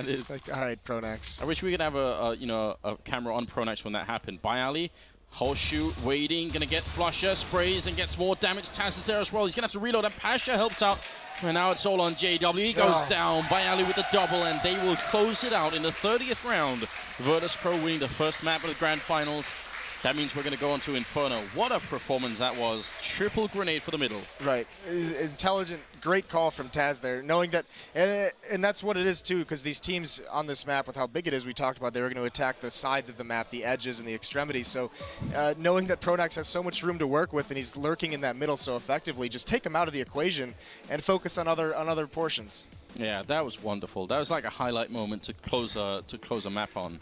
is. Like, all right, Pronax. I wish we could have a camera on Pronax when that happened. Bialy. Whole shoot, waiting, gonna get Flusher, sprays and gets more damage. Taz is there as well. He's gonna have to reload, and Pasha helps out. And now it's all on JW. He goes down. Bialy with the double, and they will close it out in the 30th round. Virtus.pro winning the first map of the grand finals. That means we're going to go on to Inferno. What a performance that was. Triple grenade for the middle. Right. Intelligent, great call from Taz there, knowing that, and that's what it is too, because these teams on this map, with how big it is, we talked about, they were going to attack the sides of the map, the edges and the extremities. So knowing that Pronax has so much room to work with and he's lurking in that middle so effectively, just take him out of the equation and focus on other portions. Yeah, that was wonderful. That was like a highlight moment to close a map on.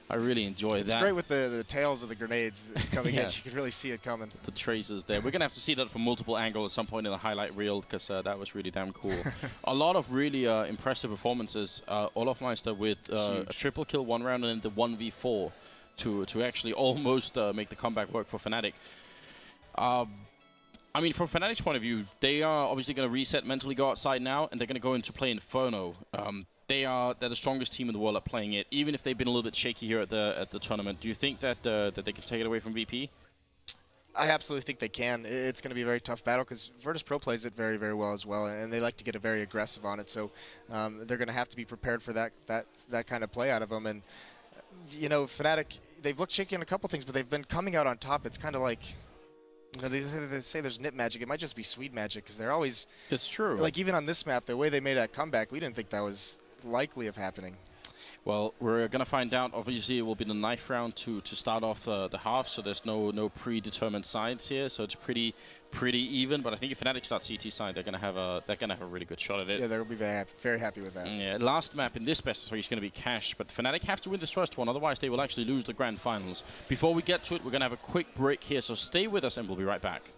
I really enjoy that. It's great with the tails of the grenades coming in. You can really see it coming. The tracers there. We're going to have to see that from multiple angles at some point in the highlight reel, because that was really damn cool. A lot of really impressive performances. Olafmeister with a triple kill 1 round and then the 1v4 to actually almost make the comeback work for Fnatic. I mean, from Fnatic's point of view, they are obviously going to reset, mentally go outside now, and they're going to go into play Inferno. They're the strongest team in the world at playing it, even if they've been a little bit shaky here at the tournament. Do you think that that they can take it away from VP? I absolutely think they can. It's going to be a very tough battle, because Virtus.pro plays it very, very well as well, and they like to get very aggressive on it. So they're going to have to be prepared for that kind of play out of them. And Fnatic, they've looked shaky on a couple things, but they've been coming out on top. It's kind of like, they say there's nip magic. It might just be sweet magic, because they're always. It's true. Like, even on this map, the way they made that comeback, we didn't think that was likely of happening. Well, we're going to find out. Obviously, it will be the knife round to start off the half, so there's no predetermined sides here, so it's pretty even. But I think if fnatic start CT side, they're going to have a really good shot at it. Yeah, they'll be very happy with that. Yeah, last map in this best of 3 is going to be Cash, but fnatic have to win this first one, otherwise they will actually lose the grand finals. Before we get to it, we're going to have a quick break here, so stay with us and we'll be right back.